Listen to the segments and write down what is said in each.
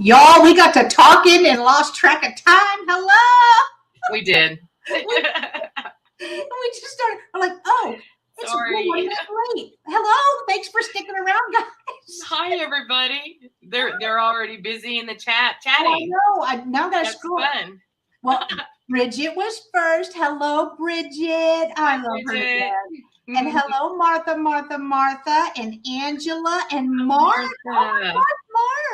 Y'all, we got to talking and lost track of time. Hello. We did. We just started. I'm like, oh, it's 1 minute late. Hello. Thanks for sticking around, guys. Hi, everybody. They're already busy in the chat chatting. Oh, I know. I now got to scroll. Fun. Well, Bridget was first. Hello, Bridget. I love Bridget. her. And hello, Martha, and Angela, and Mark. Martha.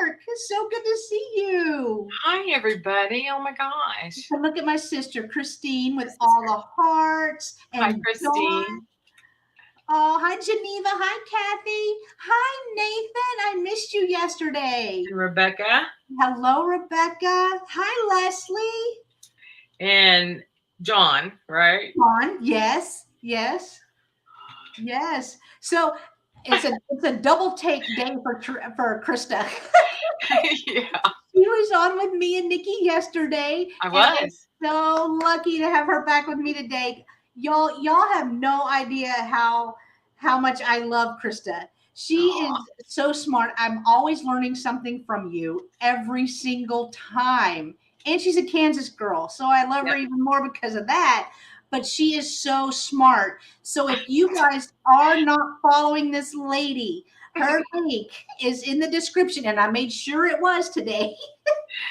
Mark, it's so good to see you. Hi, everybody. Oh, my gosh. So look at my sister, Christine, with all the hearts. And hi, Christine. Dawn. Oh, hi, Geneva. Hi, Kathy. Hi, Nathan. I missed you yesterday. And Rebecca. Hello, Rebecca. Hi, Leslie. And John, right? John, yes. So it's a double take day for Krista. Yeah. She was on with me and Nikki yesterday. I was. So lucky to have her back with me today. Y'all have no idea how much I love Krista. She is so smart. I'm always learning something from you every single time. And she's a Kansas girl, so I love her even more because of that. But she is so smart. So if you guys are not following this lady, her link is in the description, and I made sure it was today.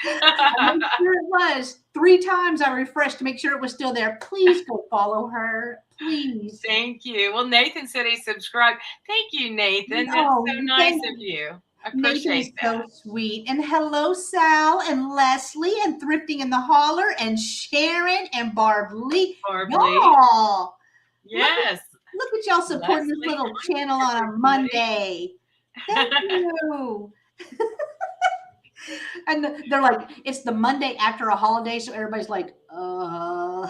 I made sure it was. 3 times I refreshed to make sure it was still there. Please go follow her. Please. Thank you. Well, Nathan said he subscribed. Thank you, Nathan. That's so nice of you. I appreciate that. So sweet. And hello, Sal and Leslie and Thrifting in the Holler and Sharon and Barb Lee. Y'all. Yes. Look at y'all supporting this little channel on a Monday. Thank you. And they're like, it's the Monday after a holiday, so everybody's like, And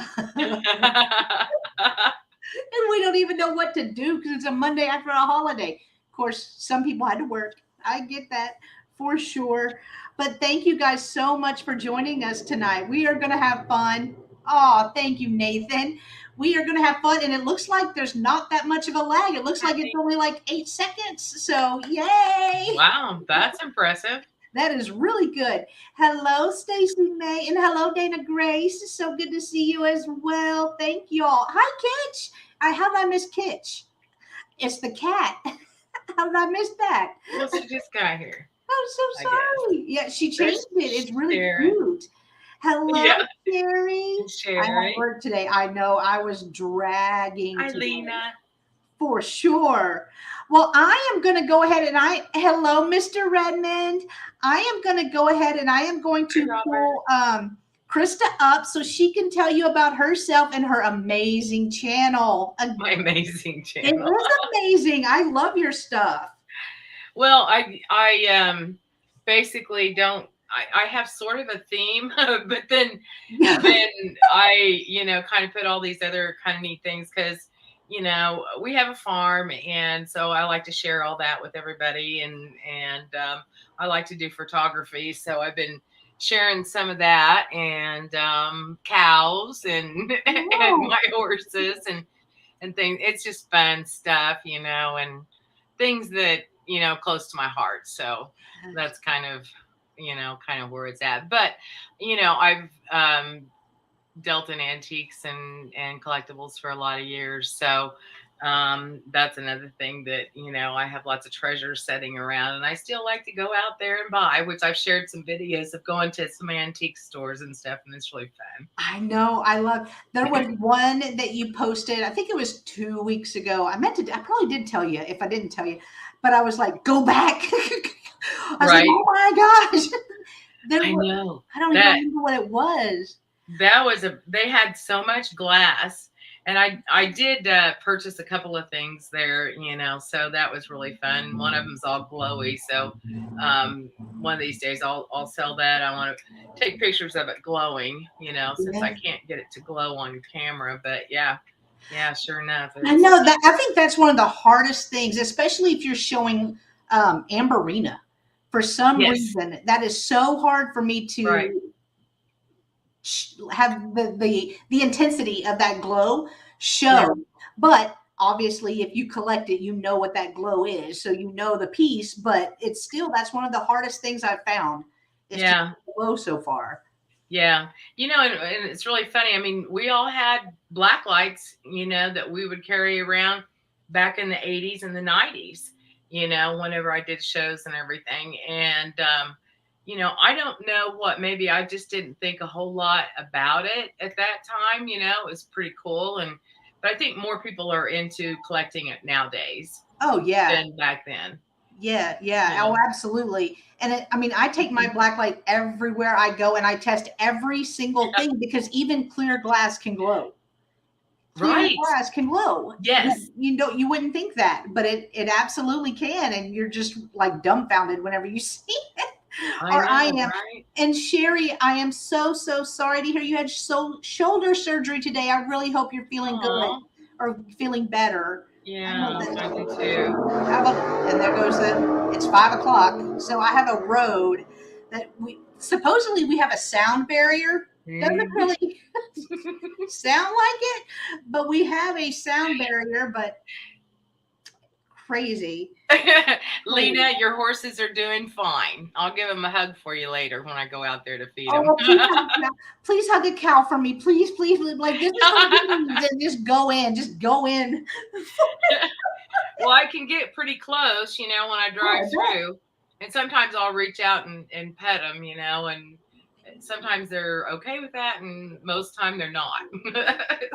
we don't even know what to do because it's a Monday after a holiday. Of course, some people had to work. I get that for sure. But thank you guys so much for joining us tonight. We are going to have fun. Oh, thank you, Nathan. We are going to have fun. And it looks like there's not that much of a lag. It looks like it's only like 8 seconds. So, yay. Wow, that's impressive. That is really good. Hello, Stacy May. And hello, Dana Grace. It's so good to see you as well. Thank you all. Hi, Kitch. How did I miss Kitch? It's the cat. How did I miss that? Well, she just got here. I'm so sorry. Yeah, she changed it. It's really cute. Hello, Sherry. I had work today. I know. I was dragging. Hi, Lena. For sure. Well, I am going to go ahead and hello, Mr. Redmond. I am going to go ahead and I am going to pull Krista up so she can tell you about herself and her amazing channel. My amazing channel. It is amazing. I love your stuff. Well, I basically don't. I have sort of a theme, but then I kind of put all these other kind of neat things because we have a farm, and so I like to share all that with everybody, and I like to do photography, so I've been sharing some of that, and cows and my horses and things. It's just fun stuff, and things that close to my heart. So that's kind of where it's at. But I've dealt in antiques and collectibles for a lot of years, so that's another thing that I have lots of treasures sitting around, and I still like to go out there and buy, which I've shared some videos of going to some antique stores and stuff, and it's really fun. I know. I love. There was one that you posted, I think it was 2 weeks ago. I probably did tell you if I didn't tell you, but I was like, go back. I was like, oh my gosh. I know. I don't even remember what it was. They had so much glass, and I did purchase a couple of things there, so that was really fun. One of them's all glowy, so one of these days I'll sell that. I want to take pictures of it glowing, since I can't get it to glow on camera, but yeah, sure enough. I know that. I think that's one of the hardest things, especially if you're showing Amberina. For some reason, that is so hard for me to have the intensity of that glow show. But obviously, if you collect it, you know what that glow is, so you know the piece. But it's still, that's one of the hardest things I've found It's just Yeah. low so far. Yeah. And it's really funny. I mean, we all had black lights, that we would carry around back in the 80s and the 90s, whenever I did shows and everything. And, I don't know what, maybe I just didn't think a whole lot about it at that time. It was pretty cool. But I think more people are into collecting it nowadays Oh yeah. than back then. Yeah, You yeah. Oh, know? absolutely. And I mean, I take my black light everywhere I go and I test every single Yeah. thing because even clear glass can glow. Clear Right. glass can glow. Yes. You wouldn't think that, but it absolutely can, and you're just like dumbfounded whenever you see it. I Or I know, am. right? And Sherry, I am so sorry to hear you had shoulder surgery today. I really hope you're feeling good Oh, or feeling better. I hope yeah, I do too. that. And there goes it's 5 o'clock. So I have a road that supposedly we have a sound barrier. Doesn't Mhm. really sound like it, but we have a sound barrier, but crazy. Lena, your horses are doing fine. I'll give them a hug for you later when I go out there to feed them. Oh, please hug a cow for me. Please, please. Like, this is what we need. Just go in. Just go in. Well, I can get pretty close, when I drive through. And sometimes I'll reach out and pet them, and sometimes they're okay with that. And most time they're not.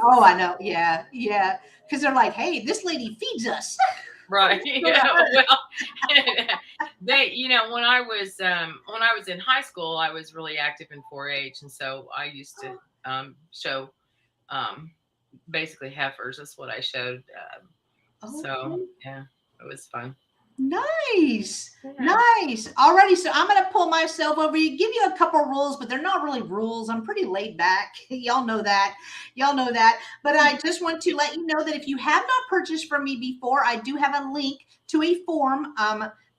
Oh, I know. Yeah, yeah. Because they're like, hey, this lady feeds us. Right. Well, when I was in high school, I was really active in 4-H, and so I used to show basically heifers. That's what I showed. So yeah, it was fun. Nice. Yeah. Nice. Alrighty, so I'm gonna pull myself over. Give you a couple rules, but they're not really rules. I'm pretty laid back. Y'all know that. Y'all know that. But I just want to let you know that if you have not purchased from me before, I do have a link to a form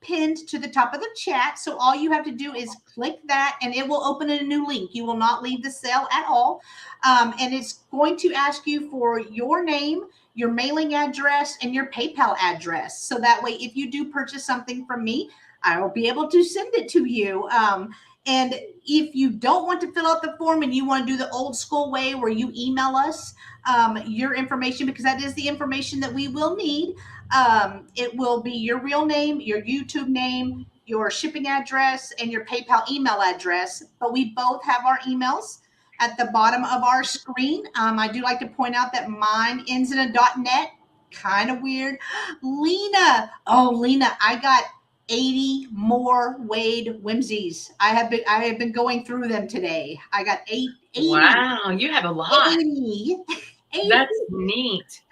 pinned to the top of the chat. So all you have to do is click that and it will open a new link. You will not leave the sale at all. And it's going to ask you for your name, your mailing address, and your PayPal address. So that way, if you do purchase something from me, I will be able to send it to you. And if you don't want to fill out the form and you want to do the old school way where you email us your information, because that is the information that we will need, it will be your real name, your YouTube name, your shipping address, and your PayPal email address. But we both have our emails at the bottom of our screen. I do like to point out that mine ends in a .net. Kind of weird. Lena. Oh, Lena, I got 80 more Wade whimsies. I have been going through them today. I got 80. Wow, you have a lot. 80. 80. That's neat.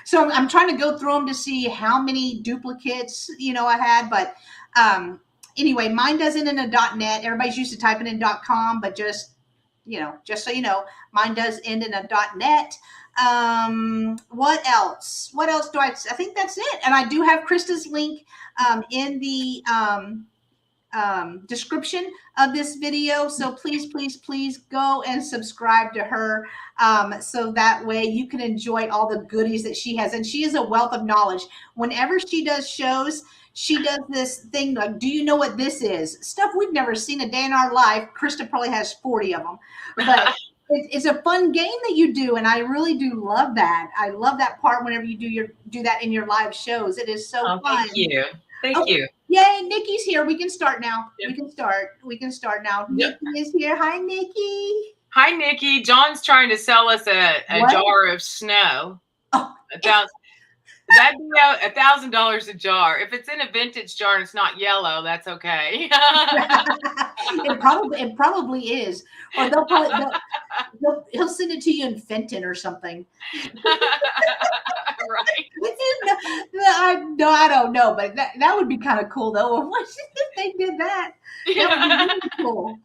So I'm trying to go through them to see how many duplicates, I had. But anyway, mine doesn't in a .net. Everybody's used to typing in .com, but just so you know, mine does end in a .net. What else? What else do I think that's it. And I do have Krista'S link in the description of this video. So please go and subscribe to her so that way you can enjoy all the goodies that she has. And she is a wealth of knowledge. Whenever she does shows, she does this thing like, do you know what this is? Stuff we've never seen a day in our life. Krista probably has 40 of them. But it's a fun game that you do, and I really do love that. I love that part whenever you do that in your live shows. It is so fun. Thank you. Thank you. Yay, Nikki's here. We can start now. Yep. We can start now. Yep. Nikki is here. Hi, Nikki. Hi, Nikki. John's trying to sell us a jar of snow. Oh. That'd be $1,000 a jar. If it's in a vintage jar and it's not yellow, that's okay. It probably is. Or he'll send it to you in Fenton or something. Right. I don't know, but that would be kind of cool though. If they did that, that would be really cool.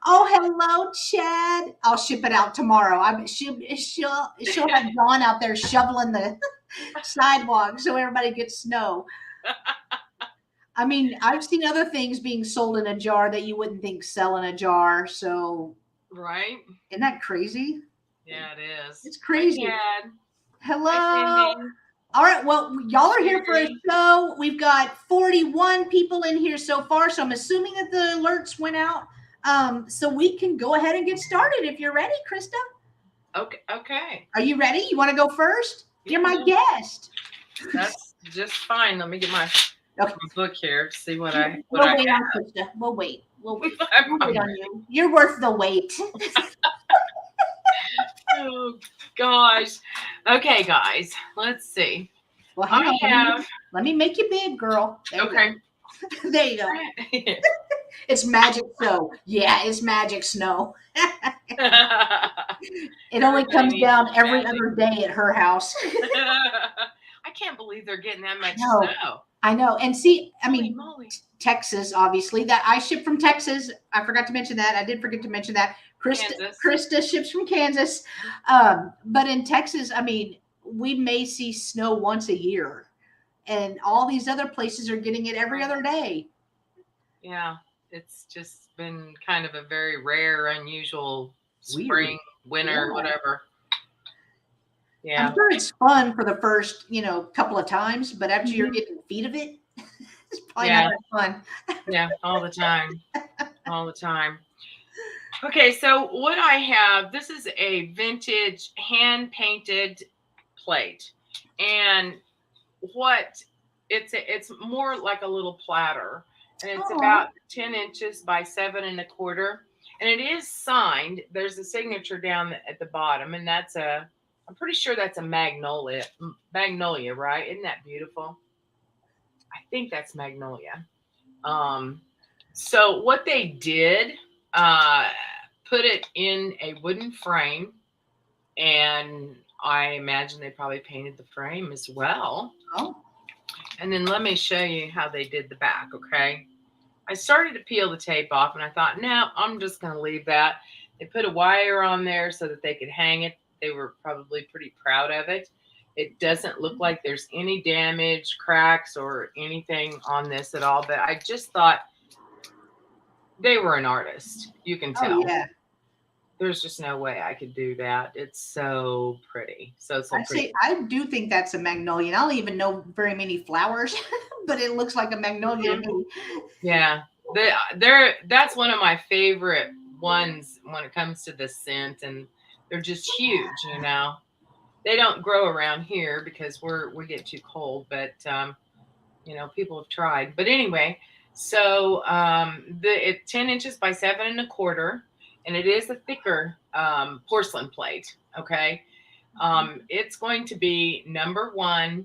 Oh, hello, Chad. I'll ship it out tomorrow. She'll have Dawn out there shoveling the sidewalk so everybody gets snow. I mean, I've seen other things being sold in a jar that you wouldn't think sell in a jar. So, right? Isn't that crazy? Yeah, it is. It's crazy. Hi, Chad. Hello. Hi, Cindy. All right. Well, y'all are here for a Cheers. show. We've got 41 people in here so far, so I'm assuming that the alerts went out. So we can go ahead and get started if you're ready, Krista. Okay. Okay. Are you ready? You want to go first? You're Yeah, my no, guest. that's just fine. Let me get my Okay. book here to see what I We'll wait on Krista. We'll wait. We'll wait. We'll wait on you. You're worth the wait. Oh gosh. Okay, guys. Let's see. Well, hang I on. have. Let me make you big, girl. There you Okay. go. There you go. It's magic snow. Yeah, it's magic snow. It only comes down every other day at her house. I can't believe they're getting that much snow. I know. And see, I Holy mean, moly. Texas, obviously, that I ship from Texas. I forgot to mention that. I did forget to mention that. Krista ships from Kansas. But in Texas, I mean, we may see snow once a year. And all these other places are getting it every other day. Yeah. It's just been kind of a very rare, unusual spring, Weird. winter, whatever. Yeah. I'm sure it's fun for the first, couple of times, but after you're getting feet of it, it's probably not that fun. Yeah, all the time. All the time. Okay, so what I have, this is a vintage hand-painted plate. And it's more like a little platter. And it's about 10 inches by 7.25. And it is signed. There's a signature down at the bottom, and I'm pretty sure that's a magnolia. Magnolia, right? Isn't that beautiful? I think that's magnolia. So what they did, put it in a wooden frame, and I imagine they probably painted the frame as well. Oh. And then let me show you how they did the back, okay? I started to peel the tape off, and I thought, no, I'm just going to leave that. They put a wire on there so that they could hang it. They were probably pretty proud of it. It doesn't look like there's any damage, cracks, or anything on this at all. But I just thought they were an artist. You can tell. Oh, yeah. There's just no way I could do that. It's so pretty. So pretty. I do think that's a magnolia. I don't even know very many flowers, but it looks like a magnolia to me. Yeah. That's one of my favorite ones when it comes to the scent, and they're just huge, They don't grow around here because we get too cold, but people have tried. But anyway, so it's 10 inches by 7.25, and it is a thicker porcelain plate. Okay, it's going to be number 1,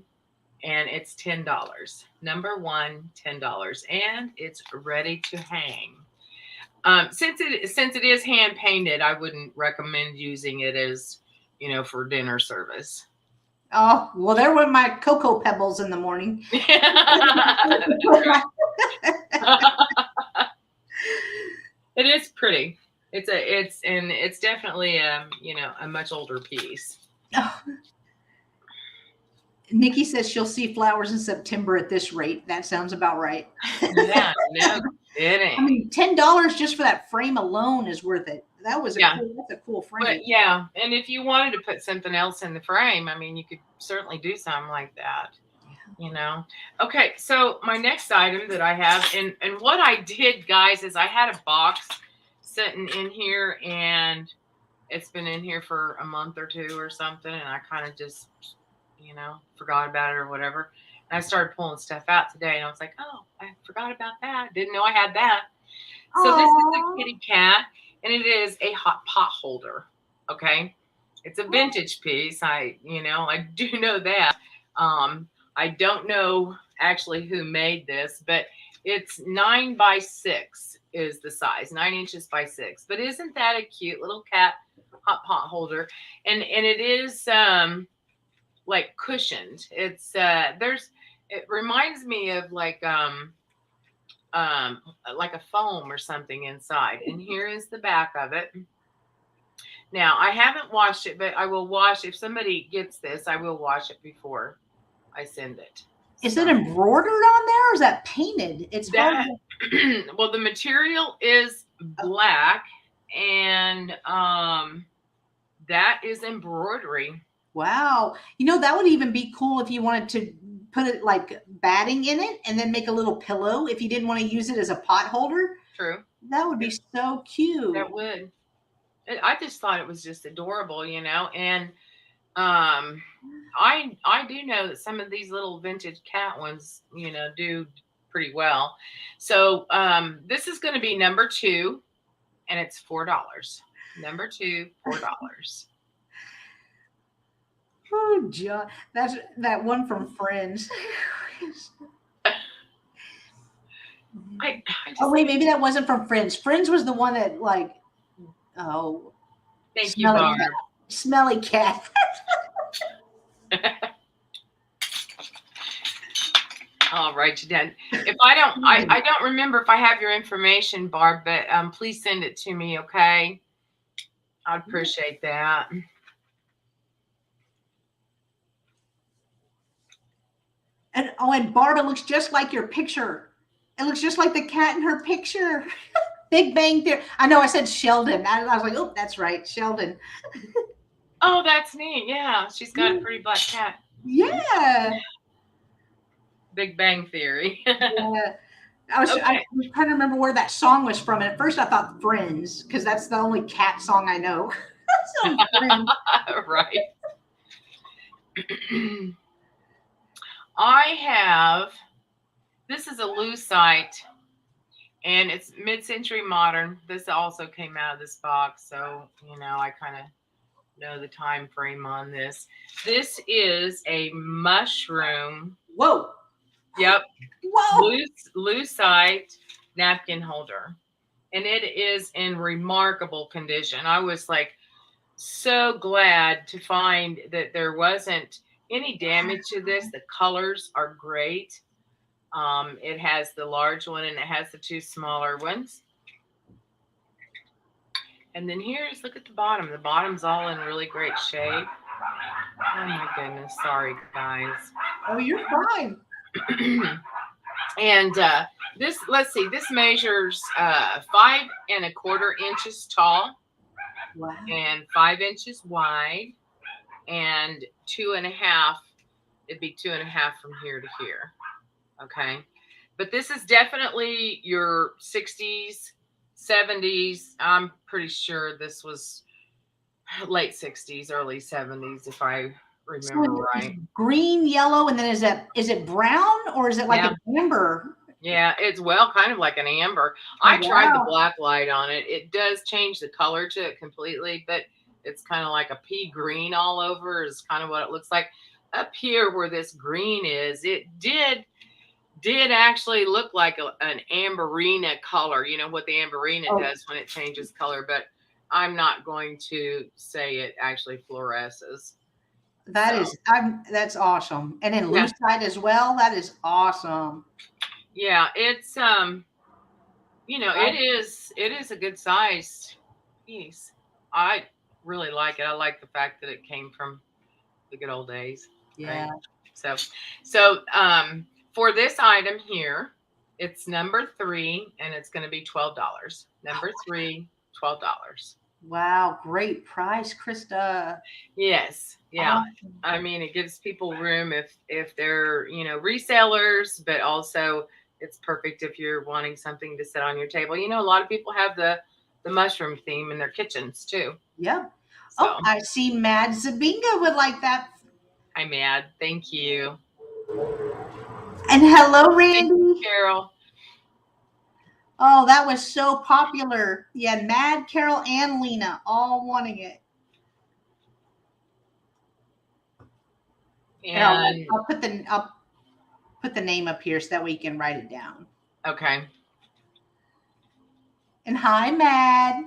and it's $10. Number 1, $10, and it's ready to hang. Since it is hand painted, I wouldn't recommend using it as for dinner service. Oh, well, there went my cocoa pebbles in the morning. It is pretty. It's definitely a much older piece. Oh. Nikki says she'll see flowers in September at this rate. That sounds about right. Yeah, no kidding. I mean, $10 just for that frame alone is worth it. That's a cool frame. But yeah, and if you wanted to put something else in the frame, I mean, you could certainly do something like that. Okay, so my next item that I have, and what I did, guys, is I had a box sitting in here, and it's been in here for a month or two or something, and I kind of just forgot about it or whatever. And I started pulling stuff out today, and I was like, oh, I forgot about that. Didn't know I had that. So this is a kitty cat, and it is a hot pot holder. Okay. It's a vintage piece. I do know that. I don't know actually who made this, but it's 9 by 6 is the size, 9 inches by 6. But isn't that a cute little cat hot pot holder? And it is like cushioned. It's it reminds me of like a foam or something inside. And here is the back of it. Now, I haven't washed it, but I will wash. If somebody gets this, I will wash it before I send it. Is it embroidered on there, or is that painted? It's that. Well, the material is black, and that is embroidery. Wow. That would even be cool if you wanted to put it like batting in it and then make a little pillow if you didn't want to use it as a pot holder. True. That would be so cute. That would. I just thought it was just adorable, and um, I do know that some of these little vintage cat ones, do pretty well. So this is going to be number 2, and it's $4. Number 2, $4. Oh, John, that's that one from Friends. I Oh just wait, maybe that wasn't from Friends. Friends was the one that like, oh, thank you, smelly Barb. cat. Smelly cat. I'll write you down. If I don't remember if I have your information, Barb, but please send it to me, okay? I'd appreciate that. And Barb, it looks just like your picture. It looks just like the cat in her picture. Big Bang Theory. I know I said Sheldon. I was like, oh, that's right, Sheldon. Oh, that's neat. Yeah, she's got a pretty black cat. Yeah. Big Bang Theory. Yeah. I was Okay. trying to remember where that song was from. And at first I thought Friends, because that's the only cat song I know. So Friends. Right. I have, this is a lucite, and it's mid-century modern. This also came out of this box, so I kind of know the time frame on this. This is a mushroom. Whoa. Yep. Whoa. Lucite napkin holder, and it is in remarkable condition. I was like so glad to find that there wasn't any damage to this. The colors are great. It has the large one and it has the 2 smaller ones. And then look at the bottom. The bottom's all in really great shape. Oh my goodness. Sorry, guys. Oh, you're fine. And let's see, this measures 5¼ inches tall. Wow. And 5 inches wide, and 2.5. It'd be 2.5 from here to here. Okay. But this is definitely your 60s, 70s. I'm pretty sure this was late 60s, early 70s, if I remember right. Green, yellow, and then is it brown or is it like an amber? Yeah, it's kind of like an amber. I tried the black light on it. It does change the color to it completely, but it's kind of like a pea green all over is kind of what it looks like. Up here where this green is, it did actually look like an amberina color. You know what the amberina does when it changes color, but I'm not going to say it actually fluoresces. That's awesome. And then lucite as well. That is awesome. Yeah, it's it is a good sized piece. I really like it. I like the fact that it came from the good old days. Yeah. Right? So for this item here, it's number 3 and it's going to be $12. Number 3, $12. Wow, great price, Krista. Yes. Yeah. Awesome. I mean, it gives people room if they're, resellers, but also it's perfect if you're wanting something to sit on your table. A lot of people have the mushroom theme in their kitchens too. Yep. So. Oh, I see Mad Zabinga would like that. Hi, Mad. Thank you. And hello, Randy. Thank you, Carol. Oh, that was so popular. Yeah, Mad, Carol, and Lena all wanting it. And I'll put the name up here so that we can write it down. Okay. And hi, Mad.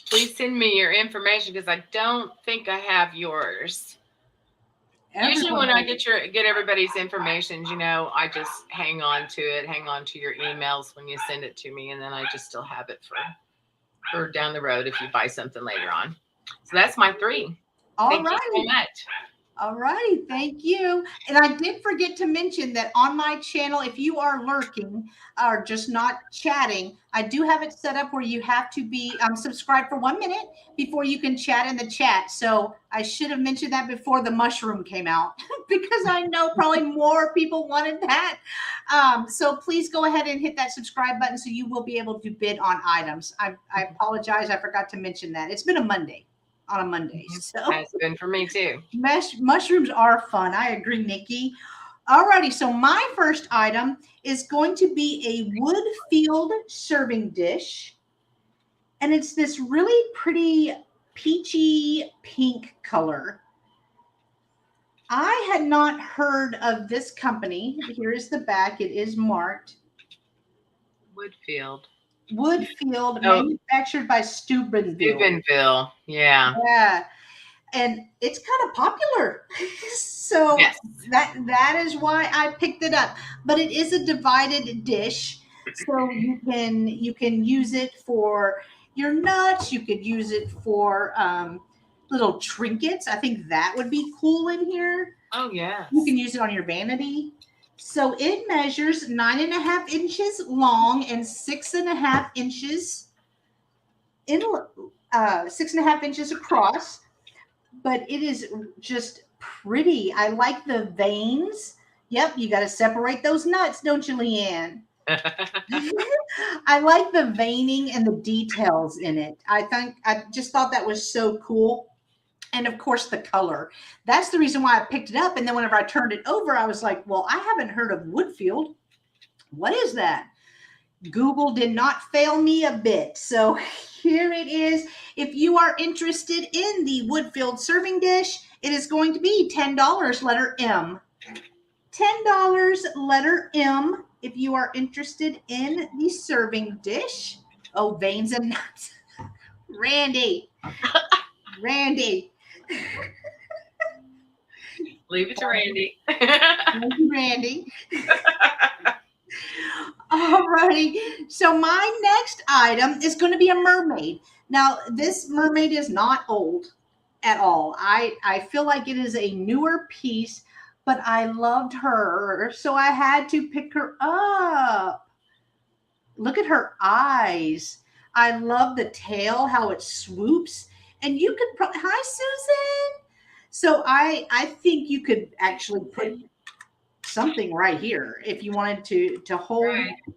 Please send me your information because I don't think I have yours. Usually when I get everybody's information, I just hang on to your emails when you send it to me, and then I just still have it for down the road if you buy something later on. So that's my 3. All Thank right. you so much. All righty, thank you. And I did forget to mention that on my channel, if you are lurking or just not chatting, I do have it set up where you have to be subscribed for 1 minute before you can chat in the chat. So I should have mentioned that before the mushroom came out because I know probably more people wanted that. So please go ahead and hit that subscribe button so you will be able to bid on items. I apologize, I forgot to mention that. It's been a Monday on a Monday, so. Has been for me too. Mushrooms are fun. I agree, Nikki. Alrighty, so my first item is going to be a wood field serving dish. And it's this really pretty peachy pink color. I had not heard of this company. Here is the back. It is marked. Woodfield. Woodfield, manufactured by Steubenville. Steubenville, yeah. Yeah. And it's kind of popular. So yes. that is why I picked it up. But it is a divided dish. So you can use it for your nuts. You could use it for little trinkets. I think that would be cool in here. Oh, yeah. You can use it on your vanity. So it measures 9.5 inches long and 6.5 inches in 6.5 inches across. But it is just pretty. I like the veins. Yep, you got to separate those nuts, don't you, Leanne? I like the veining and the details in it. I just thought that was so cool. And of course, the color. That's the reason why I picked it up. And then whenever I turned it over, I was like, well, I haven't heard of Woodfield. What is that? Google did not fail me a bit. So here it is. If you are interested in the Woodfield serving dish, it is going to be $10, letter M. $10, letter M, if you are interested in the serving dish. Oh, veins and nuts. Randy. Leave it to Randy. Thank you, Randy. All righty. So my next item is going to be a mermaid. Now, this mermaid is not old at all. I feel like it is a newer piece, but I loved her, so I had to pick her up. Look at her eyes. I love the tail, how it swoops. And you could probably, hi, Susan. So I think you could actually put something right here if you wanted to hold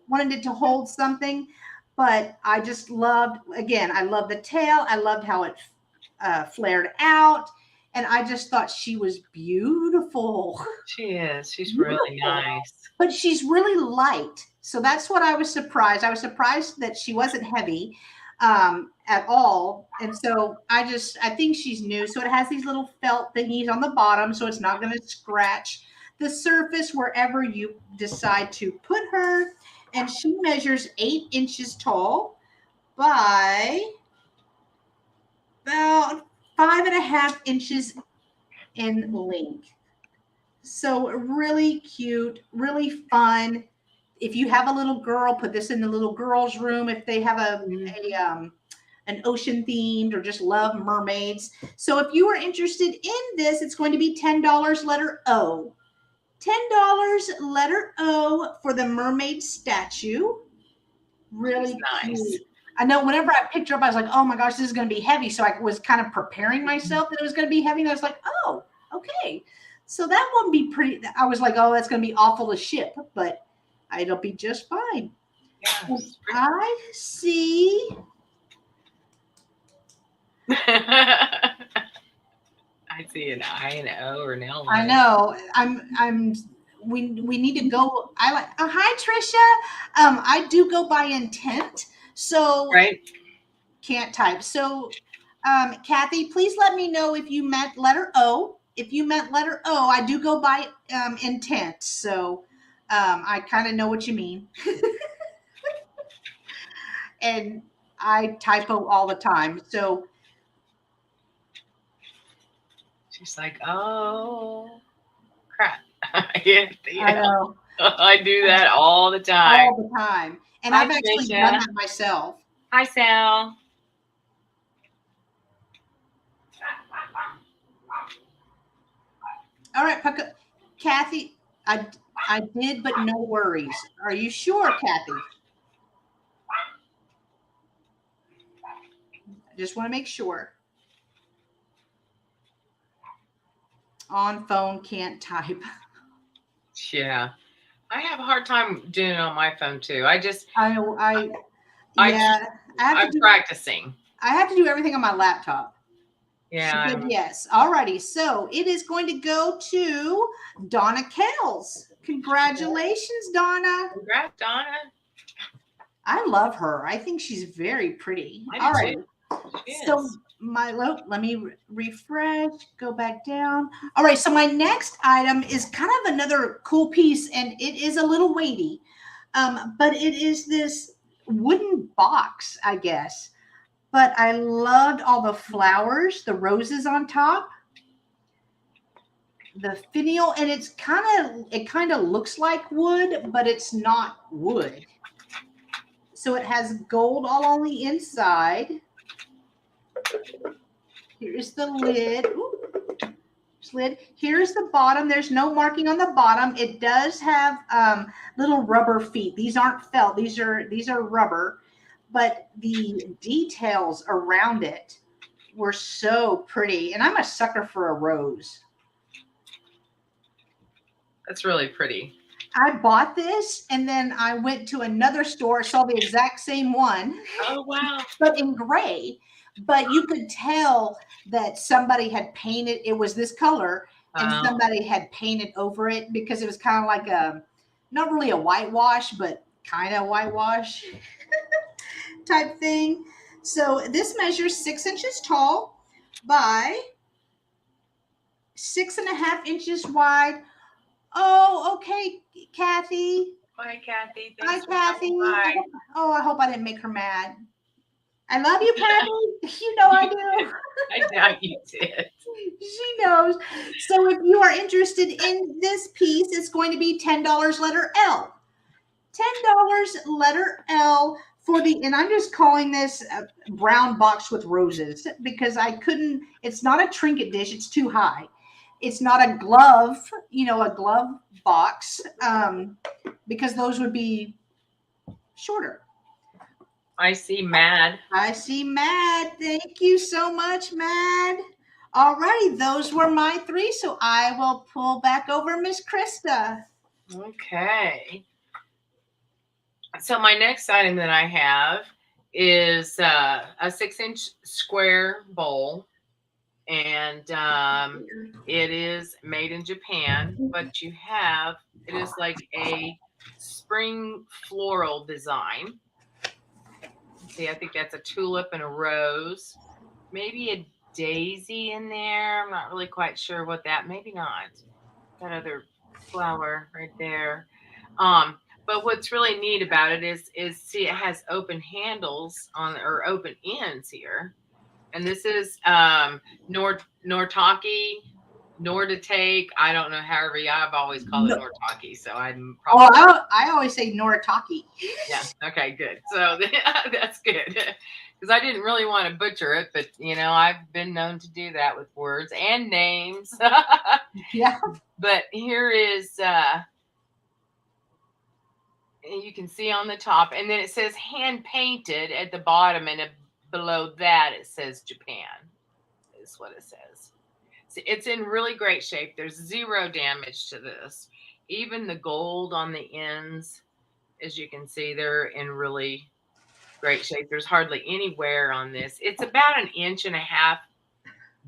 wanted it to hold something. But I just loved, again, I love the tail. I loved how it flared out, and I just thought she was beautiful. She is. She's really nice. But she's really light. So that's what I was surprised. I was surprised that she wasn't heavy at all. And so I think she's new. So it has these little felt thingies on the bottom, so it's not going to scratch the surface wherever you decide to put her. And she measures 8 inches tall by about 5.5 inches in length. So really cute, really fun. If you have a little girl, put this in the little girl's room if they have an ocean themed or just love mermaids. So if you are interested in this, it's going to be $10, letter O. $10, letter O, for the mermaid statue. Really nice. Cute. I know whenever I picked her up, I was like, oh my gosh, this is going to be heavy. So I was kind of preparing myself that it was going to be heavy. And I was like, oh, okay. So that won't be pretty. I was like, oh, that's going to be awful to ship, but it'll be just fine. Yes. I see. I see an I and O or an L. I know. We need to go. Hi, Trisha. I do go by intent. So right. Can't type. So Kathy, please let me know if you meant letter O. If you meant letter O, I do go by intent. So I kind of know what you mean. And I typo all the time. So she's like, oh, crap. I know. I do that all the time. All the time. And I've actually done that myself. Hi, Sal. All right, Kathy, I did, but no worries. Are you sure, Kathy? I just want to make sure. On phone, can't type. Yeah. I have a hard time doing it on my phone too. I yeah, I'm practicing. I have to do everything on my laptop. Yeah. She said yes. Alrighty. So it is going to go to Donna Kells. Congratulations, Donna. Congrats, Donna. I love her. I think she's very pretty. I do All right. too. So let me refresh, go back down. All right. So my next item is kind of another cool piece, and it is a little weighty, but it is this wooden box, I guess. But I loved all the flowers, the roses on top, the finial, and it kind of looks like wood, but it's not wood. So it has gold all on the inside. Here's the lid. Lid. Here's the bottom. There's no marking on the bottom. It does have little rubber feet. These aren't felt. These are rubber. But the details around it were so pretty. And I'm a sucker for a rose. That's really pretty. I bought this and then I went to another store, saw the exact same one. Oh, wow. But in gray. But you could tell that somebody had painted, it was this color, and somebody had painted over it because it was kind of like not really a whitewash, but kind of whitewash type thing. So this measures 6 inches tall by 6.5 inches wide. Oh, okay, Kathy. Bye, Kathy. Hi, Kathy. Oh, I hope I didn't make her mad. I love you, Kathy. You know I do. I know you did. She knows. So if you are interested in this piece, it's going to be $10 letter L. $10 letter L for and I'm just calling this a brown box with roses because it's not a trinket dish. It's too high. It's not a glove, a glove box, because those would be shorter. I see Mad. Thank you so much, Mad. All righty, those were my 3. So I will pull back over Miss Krista. Okay. So my next item that I have is a 6-inch square bowl. And it is made in Japan, but it is like a spring floral design. See, I think that's a tulip and a rose, maybe a daisy in there. I'm not really quite sure what maybe not. That other flower right there. But what's really neat about it is see, it has open handles or open ends here. And this is Nortaki, Nordatake. I don't know, however, I've always called it Nortaki, so I'm probably. Oh, I always say Noritaki. Yeah. Okay. Good. So that's good because I didn't really want to butcher it, but I've been known to do that with words and names. Yeah. But here is. You can see on the top, and then it says hand painted at the bottom, and below that it says Japan. Is what it says. It's in really great shape. There's zero damage to this. Even the gold on the ends, as you can see, they're in really great shape. There's hardly any wear on this. It's about 1.5 inches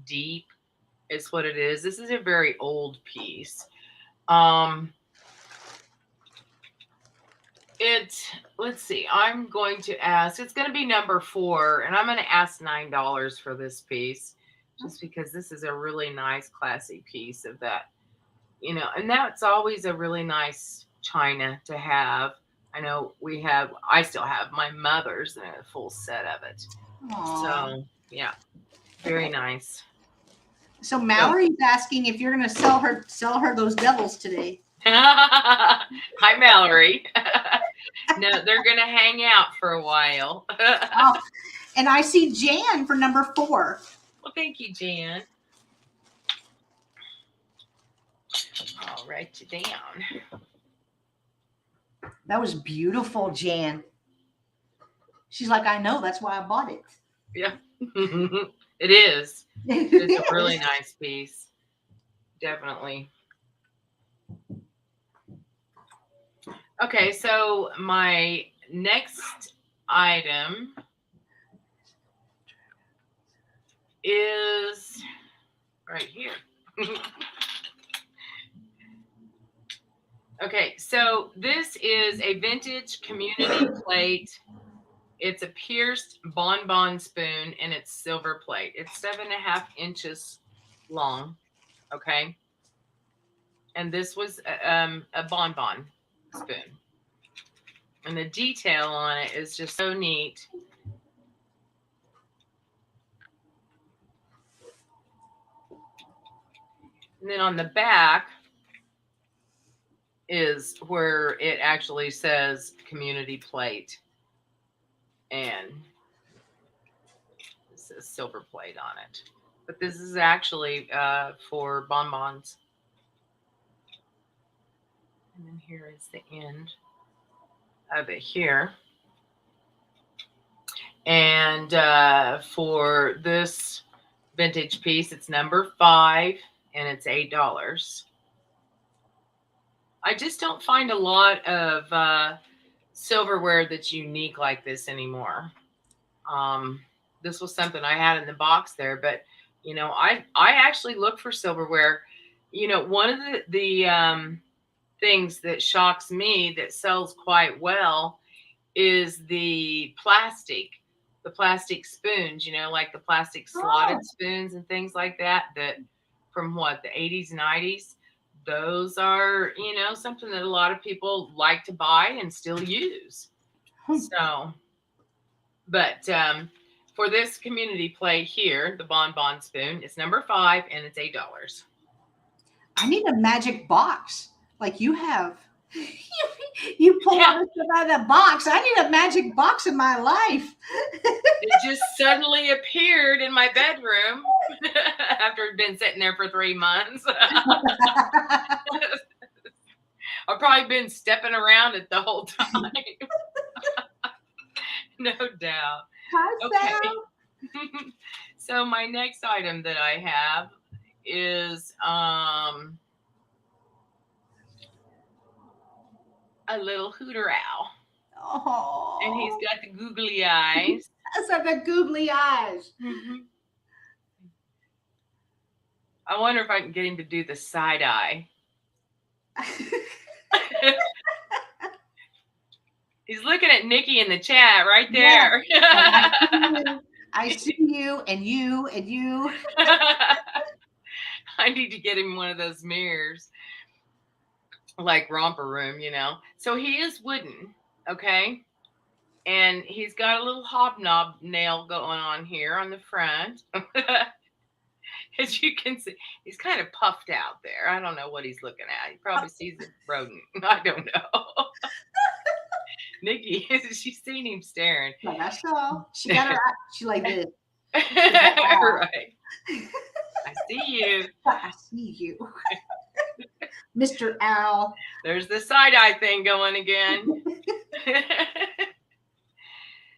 deep is what it is. This is a very old piece. Let's see, I'm going to ask, it's going to be number 4, and I'm going to ask $9 for this piece, just because this is a really nice, classy piece of that, and that's always a really nice china to have. I know I still have my mother's a full set of it. Aww. So, yeah, very nice. So Mallory's asking if you're going to sell her those devils today. Hi, Mallory. No, they're going to hang out for a while. Oh, and I see Jan for number 4. Well, thank you, Jan. I'll write you down. That was beautiful, Jan. She's like, I know. That's why I bought it. Yeah. It is. It's a really nice piece. Definitely. Okay, so my next item is right here. Okay, so this is a vintage community plate. It's a pierced bonbon spoon and it's silver plate. It's 7.5 inches long. Okay. And this was a bonbon spoon. And the detail on it is just so neat. And then on the back is where it actually says community plate. And it says silver plate on it. But this is actually for bonbons. And then here is the end of it here. And for this vintage piece, it's number 5 and it's $8. I just don't find a lot of silverware that's unique like this anymore. This was something I had in the box there, but you know, I actually look for silverware. You know, one of the things that shocks me that sells quite well is the plastic spoons, you know, like the plastic slotted spoons and things like that, that from what, the 80s, 90s. Those are, you know, something that a lot of people like to buy and still use. So, but for this community plate here, the bonbon spoon, it's number 5 and it's $8. I need a magic box like you have. You pull all this stuff out of that box. I need a magic box in my life. It just suddenly appeared in my bedroom after it'd been sitting there for 3 months. I've probably been stepping around it the whole time. No doubt. Hi, okay. So my next item that I have is a little hooter owl. Oh. And he's got the googly eyes. That's like the googly eyes. Mm-hmm. I wonder if I can get him to do the side eye. He's looking at Nikki in the chat right there. Yeah. I see you and you and you. I need to get him one of those mirrors, like Romper Room, you know. So he is wooden, okay? And he's got a little hobnob nail going on here on the front. As you can see, he's kind of puffed out there. I don't know what he's looking at. He probably sees a rodent. I don't know. Nikki, she's seen him staring. Like I saw. She got her eye. She like this. Right. I see you. I see you. Mr. Owl. There's the side-eye thing going again.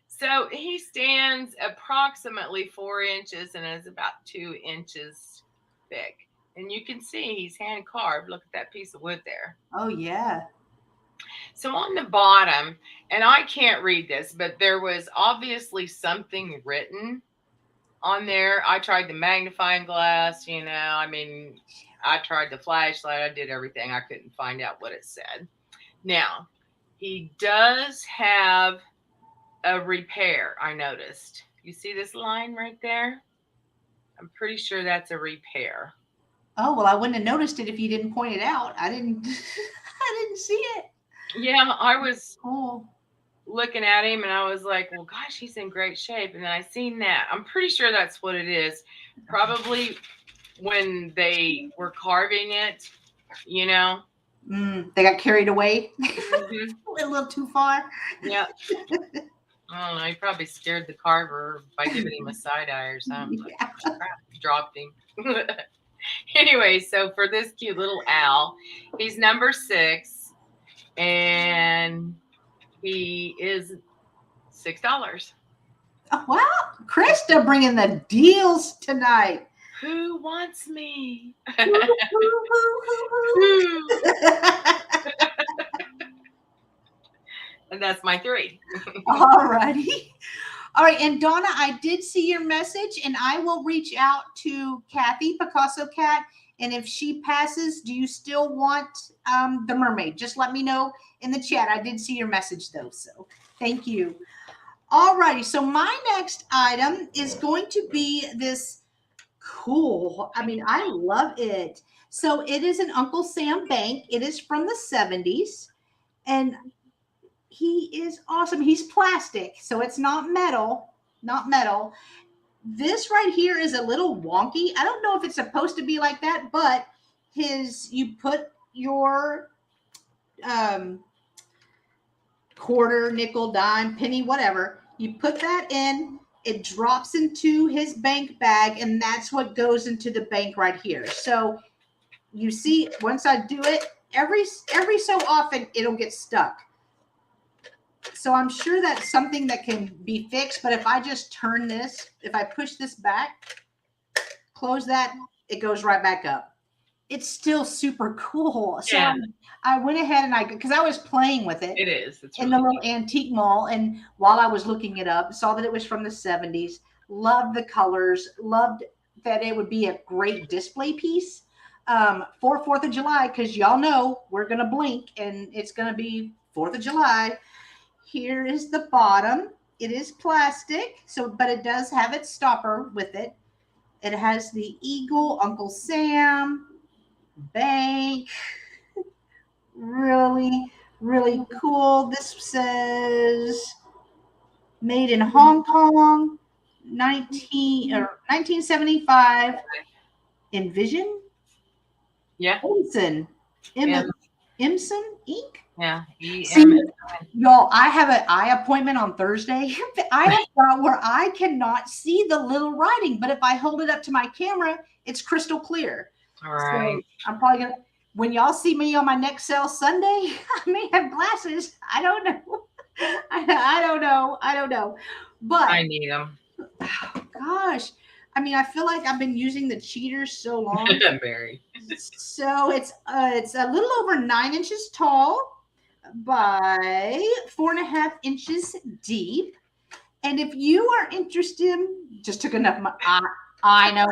So he stands approximately 4 inches and is about 2 inches thick. And you can see he's hand carved. Look at that piece of wood there. Oh, yeah. So on the bottom, and I can't read this, but there was obviously something written on there. I tried the magnifying glass, you know, I mean, I tried the flashlight. I did everything. I couldn't find out what it said. Now, he does have a repair, I noticed. You see this line right there? I'm pretty sure that's a repair. Oh, well, I wouldn't have noticed it if you didn't point it out. I didn't see it. Yeah, I was looking at him and I was like, well, gosh, he's in great shape. And then I seen that. I'm pretty sure that's what it is. Probably when they were carving it, you know. They got carried away. Mm-hmm. A little too far. Yeah. I don't know. He probably scared the carver by giving him a side eye or something. Yeah. Crap, dropped him. Anyway, so for this cute little owl, he's number 6, and he is $6. Oh, wow, Krista bringing the deals tonight. Who wants me? And that's my 3. All righty. All right, and Donna, I did see your message, and I will reach out to Kathy Picasso Cat, and if she passes, do you still want the mermaid? Just let me know in the chat. I did see your message though, so thank you. All righty, so my next item is going to be this cool. I mean, I love it. So it is an Uncle Sam bank. It is from the 70s, and he is awesome. He's plastic, so it's not metal, not metal. This right here is a little wonky. I don't know if it's supposed to be like that, but you put your quarter, nickel, dime, penny, whatever. You put that in, it drops into his bank bag, and that's what goes into the bank right here. So you see, once I do it, every so often it'll get stuck. So I'm sure that's something that can be fixed, but if I just turn this, if I push this back, close that, it goes right back up. It's still super cool. So Yeah. I went ahead and because I was playing with it. It is. It's in really the little antique mall. And while I was looking it up, saw that it was from the 70s, loved the colors, loved that it would be a great display piece for 4th of July, because y'all know we're going to blink and it's going to be 4th of July. Here is the bottom. It is plastic, but it does have its stopper with it. It has the eagle, Uncle Sam, bank. Really, really cool. This says made in Hong Kong, 1975. Envision? Yeah. Imson. Imson Inc. Yeah. See, y'all, I have an eye appointment on Thursday. I have got where I cannot see the little writing, but if I hold it up to my camera, it's crystal clear. All right. So I'm probably gonna. When y'all see me on my next sale Sunday, I may have glasses. I don't know. I don't know. I don't know. But I need them. Oh, gosh. I mean, I feel like I've been using the cheaters so long. Very. So it's a little over 9 inches tall by 4.5 inches deep. And if you are interested, just took enough. I know,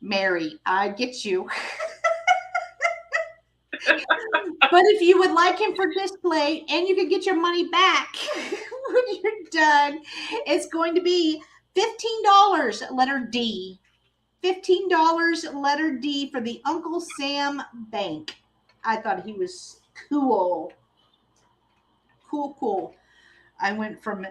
Mary, I get you. But if you would like him for display and you can get your money back when you're done, it's going to be $15, letter D. $15, letter D, for the Uncle Sam bank. I thought he was cool. Cool. I went from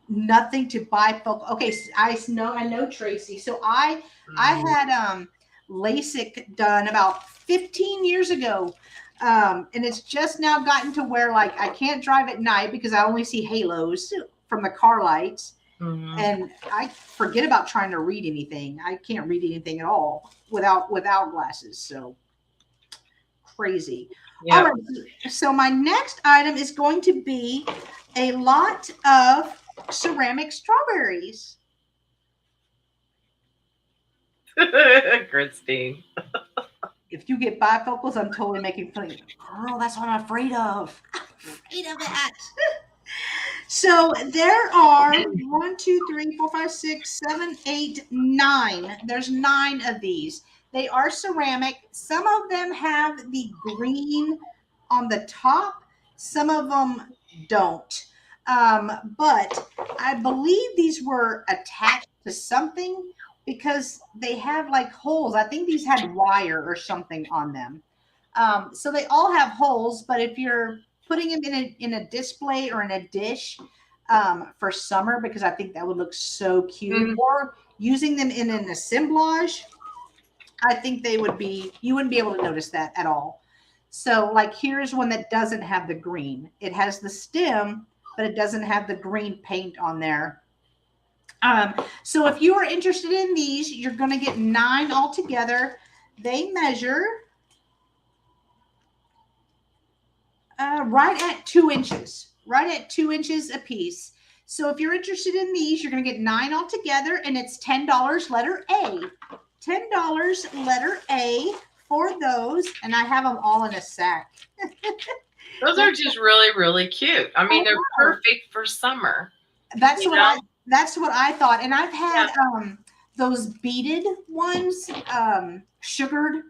nothing to bifocal. Okay, so I know Tracy. So I had LASIK done about 15 years ago. And it's just now gotten to where, like, I can't drive at night because I only see halos from the car lights. Mm-hmm. And I forget about trying to read anything. I can't read anything at all without glasses. So crazy. Yep. All right. So my next item is going to be a lot of ceramic strawberries. Christine. If you get bifocals, I'm totally making fun of you. Girl, that's what I'm afraid of. I'm afraid of it. So there are 1, 2, 3, 4, 5, 6, 7, 8, 9. There's 9 of these. They are ceramic. Some of them have the green on the top. Some of them don't. But I believe these were attached to something, because they have like holes. I think these had wire or something on them. So they all have holes, but if you're putting them in a display or in a dish for summer, because I think that would look so cute, or using them in an assemblage, I think you wouldn't be able to notice that at all. So like here's one that doesn't have the green. It has the stem, but it doesn't have the green paint on there. So if you are interested in these, you're going to get 9 altogether. They measure right at 2 inches, right at 2 inches a piece. So if you're interested in these, you're going to get 9 altogether, and it's $10 letter A. $10 letter A for those, and I have them all in a sack. Those are just really, really cute. I mean, they're perfect for summer. That's what I thought. And I've had those beaded ones, sugared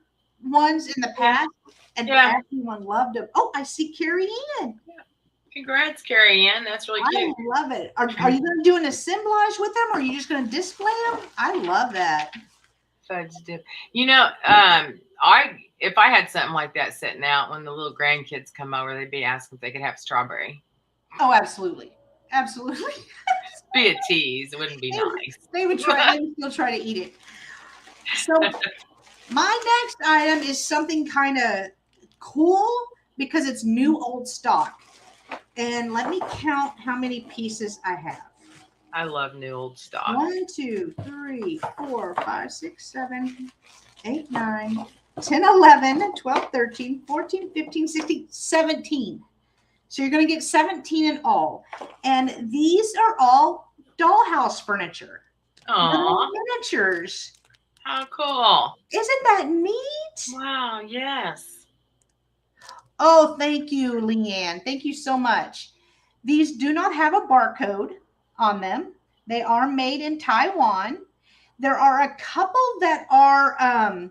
ones in the past, and everyone loved them. Oh, I see Carrie Ann. Congrats, Carrie Ann. That's really cute. I love it. Are you going to do an assemblage with them, or are you just going to display them? I love that. Fudge dip. If I had something like that sitting out, when the little grandkids come over, they'd be asking if they could have strawberry. Oh, absolutely. Absolutely. Be a tease. It wouldn't be nice. They would still try to eat it. So my next item is something kind of cool because it's new old stock. And let me count how many pieces I have. I love new old stock. 1, 2, 3, 4, 5, 6, 7, 8, 9, 10, 11, 12, 13, 14, 15, 16, 17. So you're going to get 17 in all. And these are all dollhouse furniture. Aww. Miniatures. How cool. Isn't that neat? Wow, yes. Oh, thank you, Leanne. Thank you so much. These do not have a barcode on them. They are made in Taiwan. There are a couple that are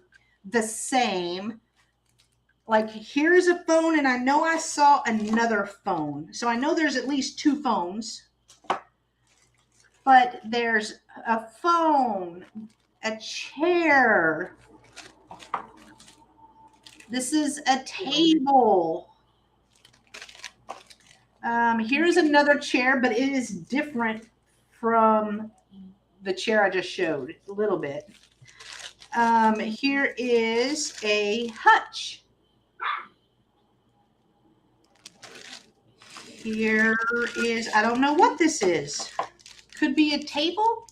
the same. Like, here's a phone, and I know I saw another phone. So I know there's at least 2 phones. But there's a phone, a chair. This is a table. Here's another chair, but it is different from the chair I just showed a little bit. Here is a hutch. Here is, I don't know what this is. Could be a table.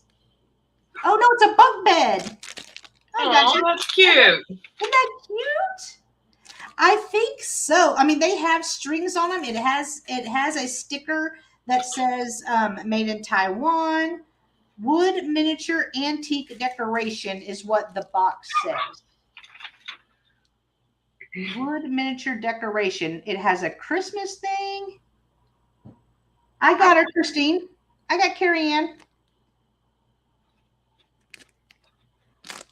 Oh, no, it's a bunk bed. Oh, that's cute. Isn't that cute? I think so. I mean, they have strings on them. It has a sticker that says made in Taiwan. Wood miniature antique decoration is what the box says. Wood miniature decoration. It has a Christmas thing. I got her, Christine. I got Carrie Ann.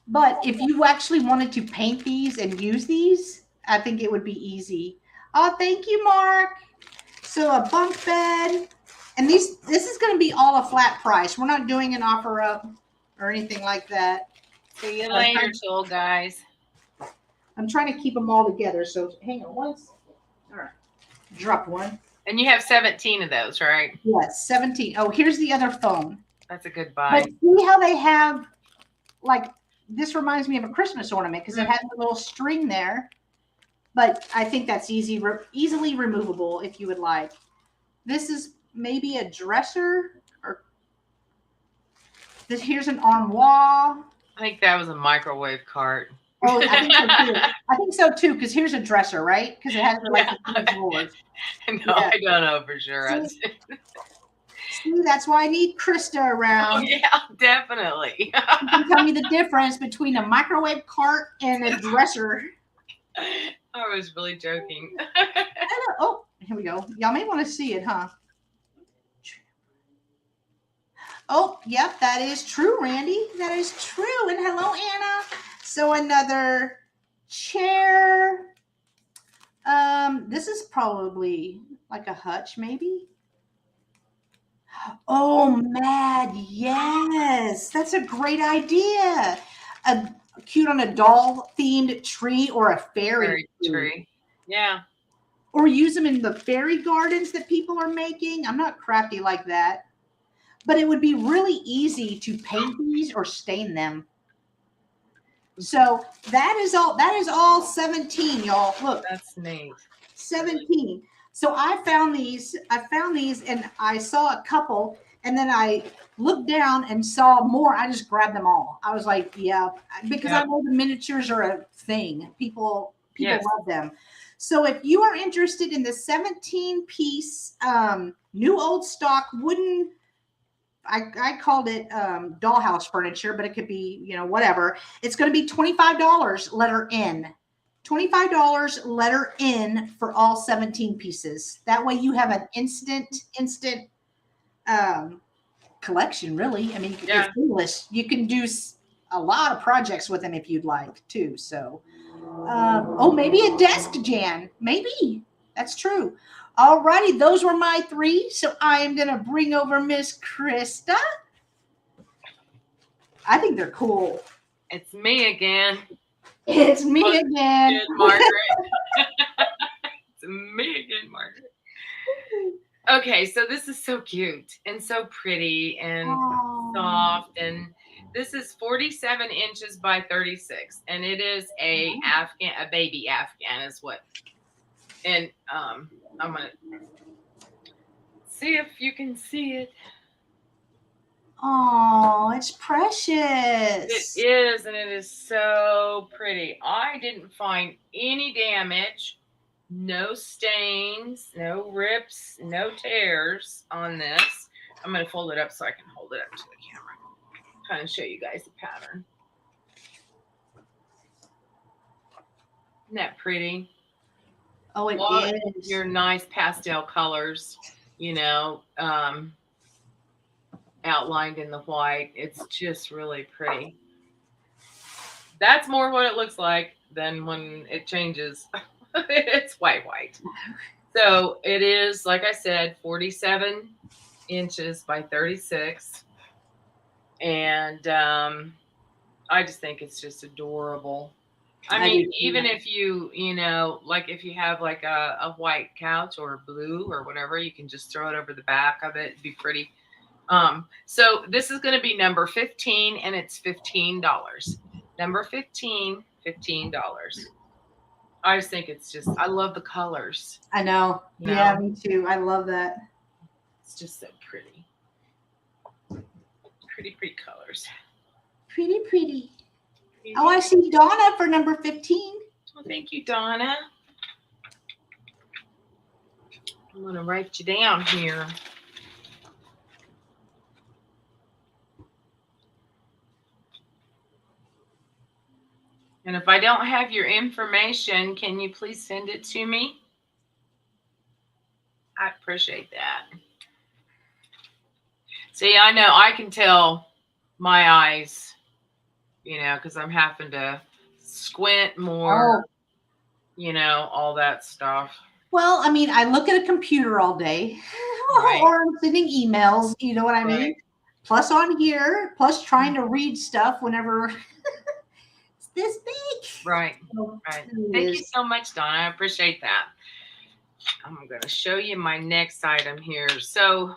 But if you actually wanted to paint these and use these, I think it would be easy. Oh, thank you, Mark. So a bunk bed. And this is going to be all a flat price. We're not doing an offer up or anything like that. See you later, soul guys. I'm trying to keep them all together. So hang on one second. All right. Drop one. And you have 17 of those, right? Yes, 17. Oh, here's the other phone. That's a good buy. But see how they have, like, this reminds me of a Christmas ornament because it has a little string there. But I think that's easily removable if you would like. This is maybe a dresser, or here's an armoire. I think that was a microwave cart. Oh, I think so too. Because here's a dresser, right? Because it has like the drawers. No, I don't know for sure. See, that's why I need Krista around. Oh, yeah, definitely. You can tell me the difference between a microwave cart and a dresser. I was really joking. Oh, here we go. Y'all may want to see it, huh? Oh, yep, that is true, Randy. That is true. And hello, Anna. So another chair. This is probably like a hutch, maybe. Oh, Mad, yes. That's a great idea. Cute on a doll-themed tree or a fairy tree. Yeah. Or use them in the fairy gardens that people are making. I'm not crafty like that. But it would be really easy to paint these or stain them. So that is all 17, y'all. Look. That's neat. 17. So I found these and I saw a couple. And then I looked down and saw more. I just grabbed them all. I was like, yeah, because I Yep. know the miniatures are a thing. People Yes. love them. So if you are interested in the 17 piece new old stock wooden, I called it dollhouse furniture, but it could be, whatever. It's going to be $25 letter N. $25 letter N for all 17 pieces. That way you have an instant um, collection, really. I mean, Yeah. it's English. You can do a lot of projects with them if you'd like too. So, maybe a desk, Jan. Maybe that's true. Alrighty, those were my three. So I am gonna bring over Miss Krista. I think they're cool. It's me again. It's me again. Good, Margaret. It's me again, Margaret. Okay, so this is so cute and so pretty and soft, and this is 47 inches by 36, and it is a baby Afghan is what. And I'm gonna see if you can see it. Oh, it's It precious. is, and it is so pretty. I didn't find any damage, no stains, no rips, no tears on this. I'm going to fold it up so I can hold it up to the camera, kind of show you guys the pattern. Isn't that pretty? Oh, it is. Your nice pastel colors, outlined in the white. It's just really pretty. That's more what it looks like than when it changes. It's white. So it is, like I said, 47 inches by 36. And I just think it's just adorable. I mean, even if like if you have like a white couch or a blue or whatever, you can just throw it over the back of it. It'd be pretty. So this is going to be number 15, and it's $15. Number 15, $15. I just think it's just, I love the colors. I know. Yeah, me too. I love that. It's just so pretty. Pretty colors. Pretty. Oh, I see Donna for number 15. Well, thank you, Donna. I'm going to write you down here. And if I don't have your information, can you please send it to me? I appreciate that. See, I know I can tell my eyes, because I'm having to squint more, all that stuff. Well, I mean, I look at a computer all day, or I'm sending emails, you know what I mean? Plus on here, plus trying to read stuff whenever it's this big. Right. Thank you so much, Donna. I appreciate that. I'm going to show you my next item here. So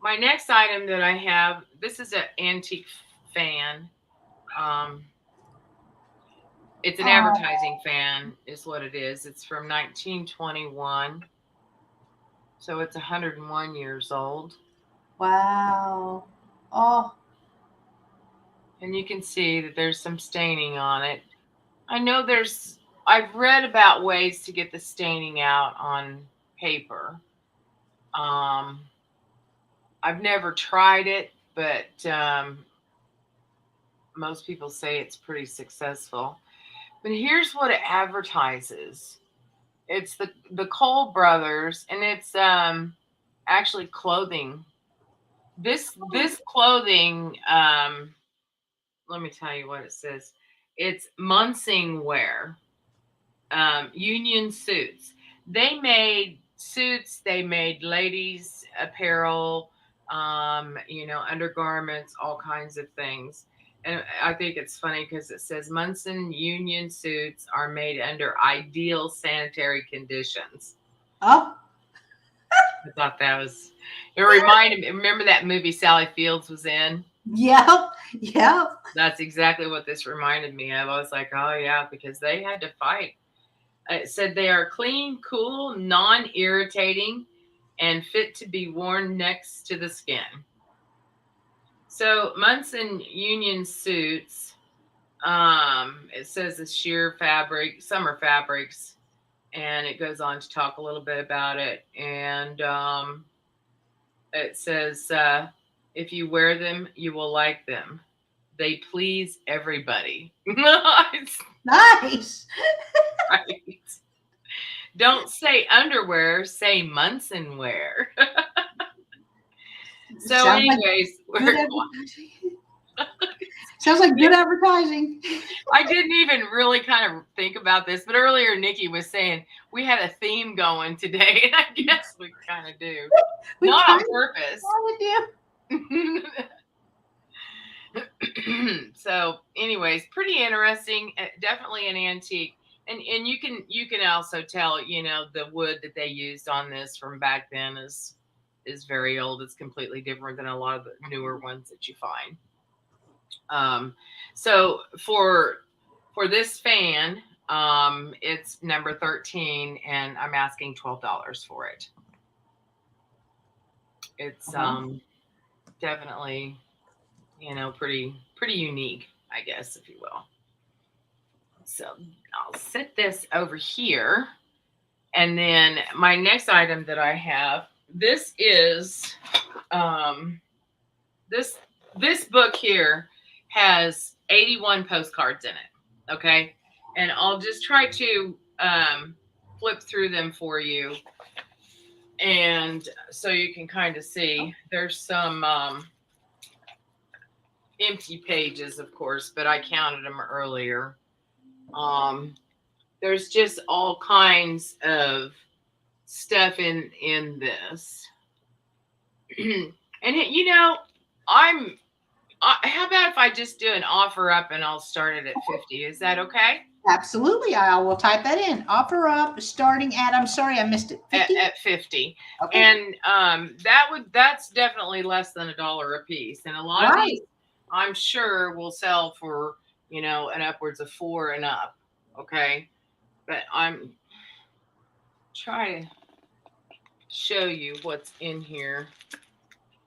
my next item that I have, this is an antique fan. It's an advertising fan is what it is. It's from 1921. So it's 101 years old. Wow. Oh. And you can see that there's some staining on it. I know I've read about ways to get the staining out on paper. I've never tried it, but most people say it's pretty successful. But here's what it advertises. It's the Cole brothers, and it's actually clothing. This clothing, let me tell you what it says. It's Munsing wear, union suits. They made suits. They made ladies apparel, undergarments, all kinds of things. And I think it's funny because it says Munson union suits are made under ideal sanitary conditions. Oh. I thought it reminded me. Remember that movie Sally Fields was in? Yep. That's exactly what this reminded me of. I was like, oh yeah, because they had to fight. It said they are clean, cool, non-irritating, and fit to be worn next to the skin. So Munson Union Suits. It says it's sheer fabric, summer fabrics, and it goes on to talk a little bit about it. And it says, if you wear them, you will like them. They please everybody. Nice. Nice. Right. Don't say underwear, say Munson wear. So, Sounds like anyways, good advertising. Sounds like good advertising. I didn't even really kind of think about this, but earlier Nikki was saying we had a theme going today, and I guess we kind of do. We Not kind on purpose. of So, anyways, pretty interesting. Definitely an antique, and you can also tell, the wood that they used on this from back then is very old. It's completely different than a lot of the newer ones that you find. So for this fan, it's number 13, and I'm asking $12 for it. It's definitely, pretty unique, I guess, if you will. So I'll set this over here. And then my next item that I have, this is this book here has 81 postcards in it. Okay. And I'll just try to flip through them for you. And so you can kind of see there's some empty pages, of course, but I counted them earlier. There's just all kinds of stuff in this. And how about if I just do an offer up and I'll start it at 50? Is that okay? Absolutely. I will type that in. Offer up starting at, I'm sorry, I missed it. 50? At 50. Okay. And that's definitely less than $1 a piece. And a lot of these, I'm sure, will sell for, an upwards of $4 and up. Okay. But I'm trying to show you what's in here.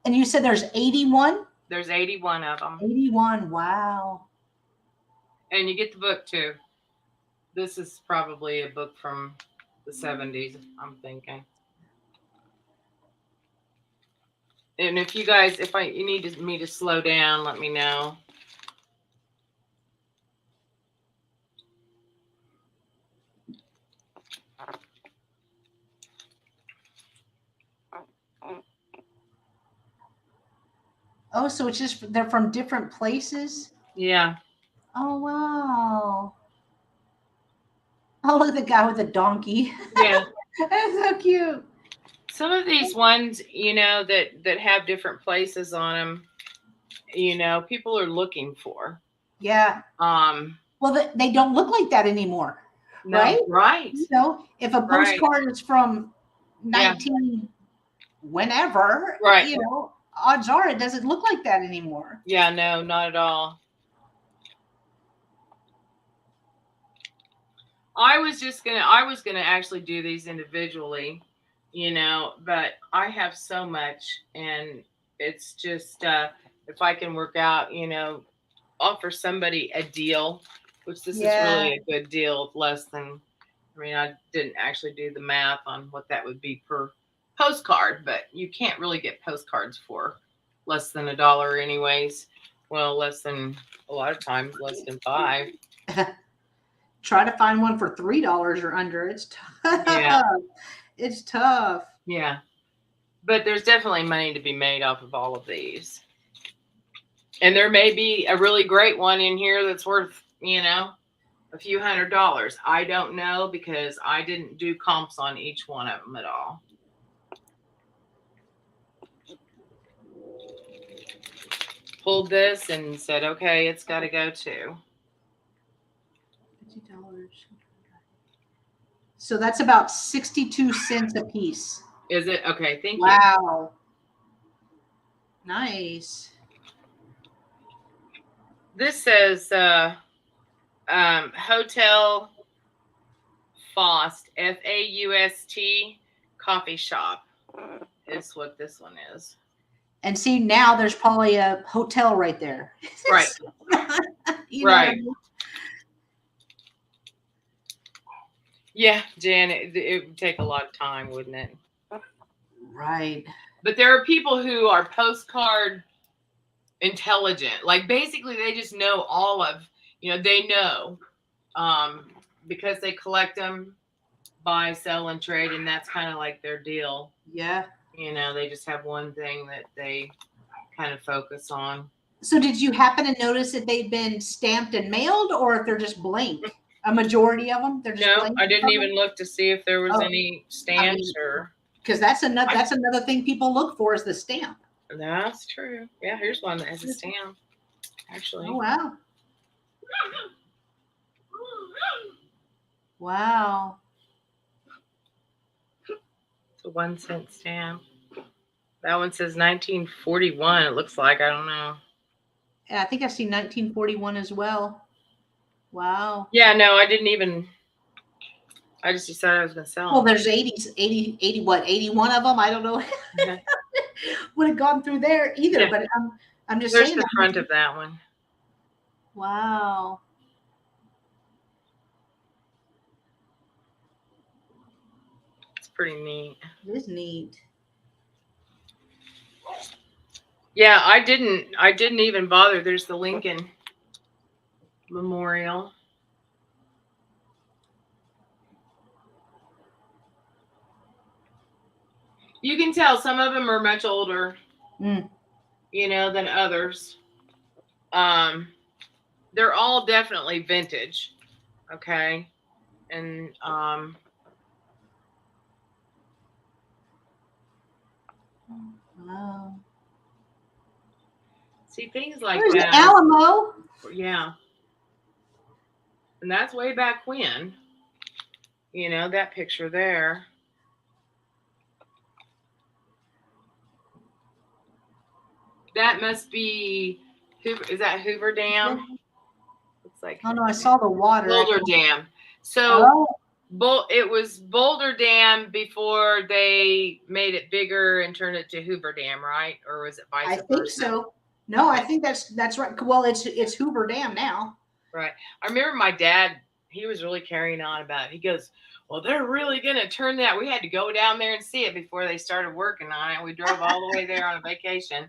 And you said there's 81? There's 81 of them. 81. Wow. And you get the book too. This is probably a book from the 70s, I'm thinking. And if you guys, you need me to slow down, let me know. Oh, so it's just they're from different places? Yeah. Oh, wow. Oh, look at the guy with the donkey. Yeah. That's so cute. Some of these ones, that have different places on them, people are looking for. Yeah. Well, they don't look like that anymore. No, right? Right. If a postcard is from 19 whenever, right. Odds are it doesn't look like that anymore. Yeah, no, not at all. I was gonna actually do these individually, but I have so much, and it's just if I can work out, offer somebody a deal, which this is really a good deal, less than, I didn't actually do the math on what that would be per postcard, but you can't really get postcards for less than $1 anyways. Well, a lot of times less than $5. Try to find one for $3 or under. It's tough. Yeah. It's tough. Yeah. But there's definitely money to be made off of all of these. And there may be a really great one in here that's worth, a few $100s. I don't know, because I didn't do comps on each one of them at all. Pulled this and said, okay, it's got to go too. $50. So that's about 62 cents a piece. Is it? Okay, thank you. Wow. Nice. This says Hotel Faust, Faust, coffee shop is what this one is. And see, now there's probably a hotel right there. Right. You know what I Right. mean? Yeah, Jan, it would take a lot of time, wouldn't it? Right. But there are people who are postcard intelligent. Like basically they just know all of, they know because they collect them, buy, sell, and trade, and that's kind of like their deal. Yeah. They just have one thing that they kind of focus on. So did you happen to notice that they've been stamped and mailed, or if they're just blank? A majority of them, they're just No, blank. I didn't even look to see if there was Oh, any I stamps mean, or. because that's another thing people look for is the stamp. That's true. Yeah, here's one that has a stamp. Actually. Oh wow. Wow. It's a 1 cent stamp. That one says 1941. It looks like. I don't know. And I think I've seen 1941 as well. Wow. Yeah, no, I didn't even. I just decided I was going to sell them. Well, there's 80 what, 81 of them? I don't know. Would have gone through there either, Yeah. but I'm just There's saying the that. front of that one. Wow. It's pretty neat. It is neat. Yeah, I didn't even bother. There's the Lincoln Memorial. You can tell some of them are much older, than others. They're all definitely vintage. Okay. And Wow. see things like There's that. the Alamo. Yeah. And that's way back when. That picture there. That must be is that Hoover Dam? Looks like. Oh no, I saw the water. Boulder Dam. So Oh. It was Boulder Dam before they made it bigger and turned it to Hoover Dam, right? Or was it vice versa? I think so. No, I think that's right. Well, it's Hoover Dam now. Right. I remember my dad, he was really carrying on about it. He goes, well, they're really going to turn that. We had to go down there and see it before they started working on it. We drove all the way there on a vacation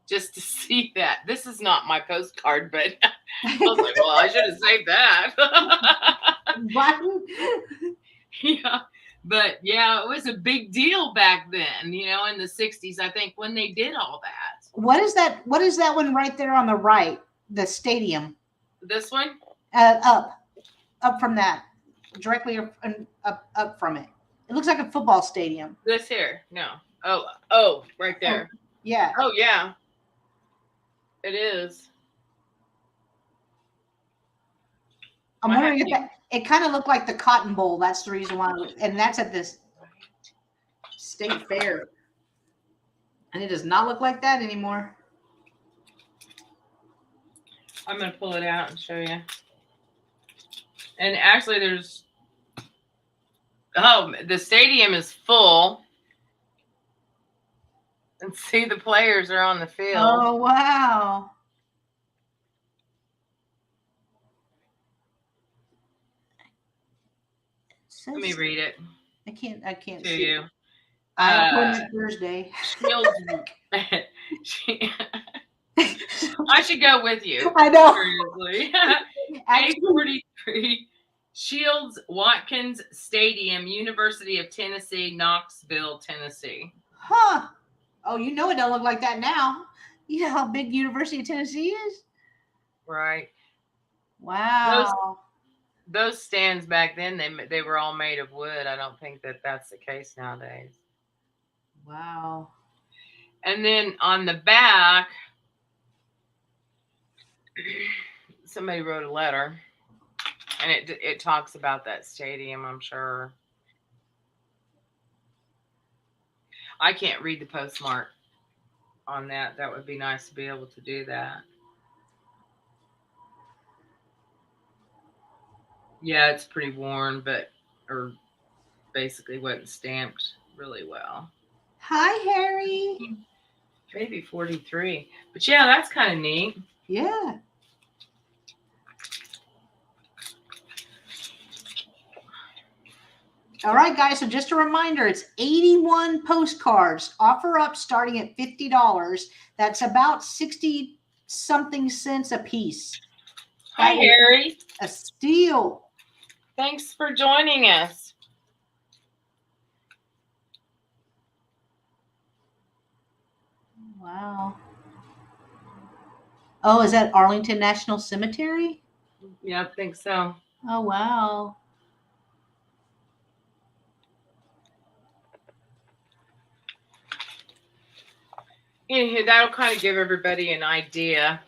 just to see that. This is not my postcard, but I was like, well, I should have saved that. Yeah. But yeah, it was a big deal back then, in the 60s, I think, when they did all that. What is that? What is that one right there on the right? The stadium. This one? Up from that, directly up from it. It looks like a football stadium. This here? No. Oh, right there. Oh, yeah. Oh yeah. It is. I'm wondering if it kind of looked like the Cotton Bowl. That's the reason why, and that's at this state fair. And it does not look like that anymore. I'm going to pull it out and show you. And actually the stadium is full. And see, the players are on the field. Oh, wow. Let me read it. I can't to see you. it. I appointment Thursday. I should go with you. I know. Seriously. A43 Shields Watkins Stadium, University of Tennessee, Knoxville, Tennessee. Huh. Oh, it don't look like that now. You know how big University of Tennessee is? Right. Wow. Those stands back then, they were all made of wood. I don't think that's the case nowadays. Wow. And then on the back, somebody wrote a letter, and it talks about that stadium, I'm sure. I can't read the postmark on that. That would be nice to be able to do that. Yeah, it's pretty worn, or basically wasn't stamped really well. Hi, Harry. Maybe 43. But yeah, that's kind of neat. Yeah. All right, guys. So just a reminder, it's 81 postcards. Offer up starting at $50. That's about 60 something cents a piece. Hi, Harry. A steal. Thanks for joining us. Wow. Oh, is that Arlington National Cemetery? Yeah, I think so. Oh, wow. Anywho, that'll kind of give everybody an idea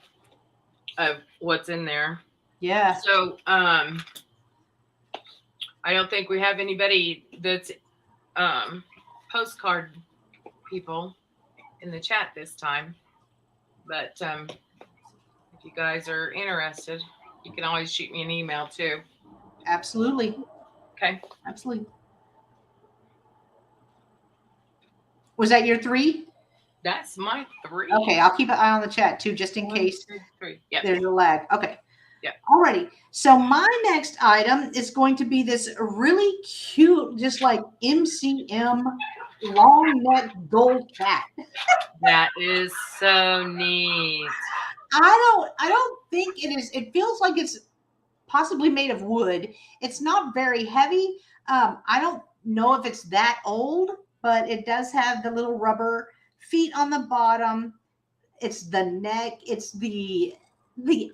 of what's in there. Yeah. So, I don't think we have anybody that's postcard people in the chat this time. But if you guys are interested, you can always shoot me an email too. Absolutely. Okay. Absolutely. Was that your 3? That's my 3. Okay, I'll keep an eye on the chat too, just in 1, case 2, 3. Yep. there's a lag. Okay. Yep. Alrighty. So my next item is going to be this really cute, just like MCM long neck gold cat. That is so neat. I don't think it is. It feels like it's possibly made of wood. It's not very heavy. I don't know if it's that old, but it does have the little rubber feet on the bottom. It's the neck. It's the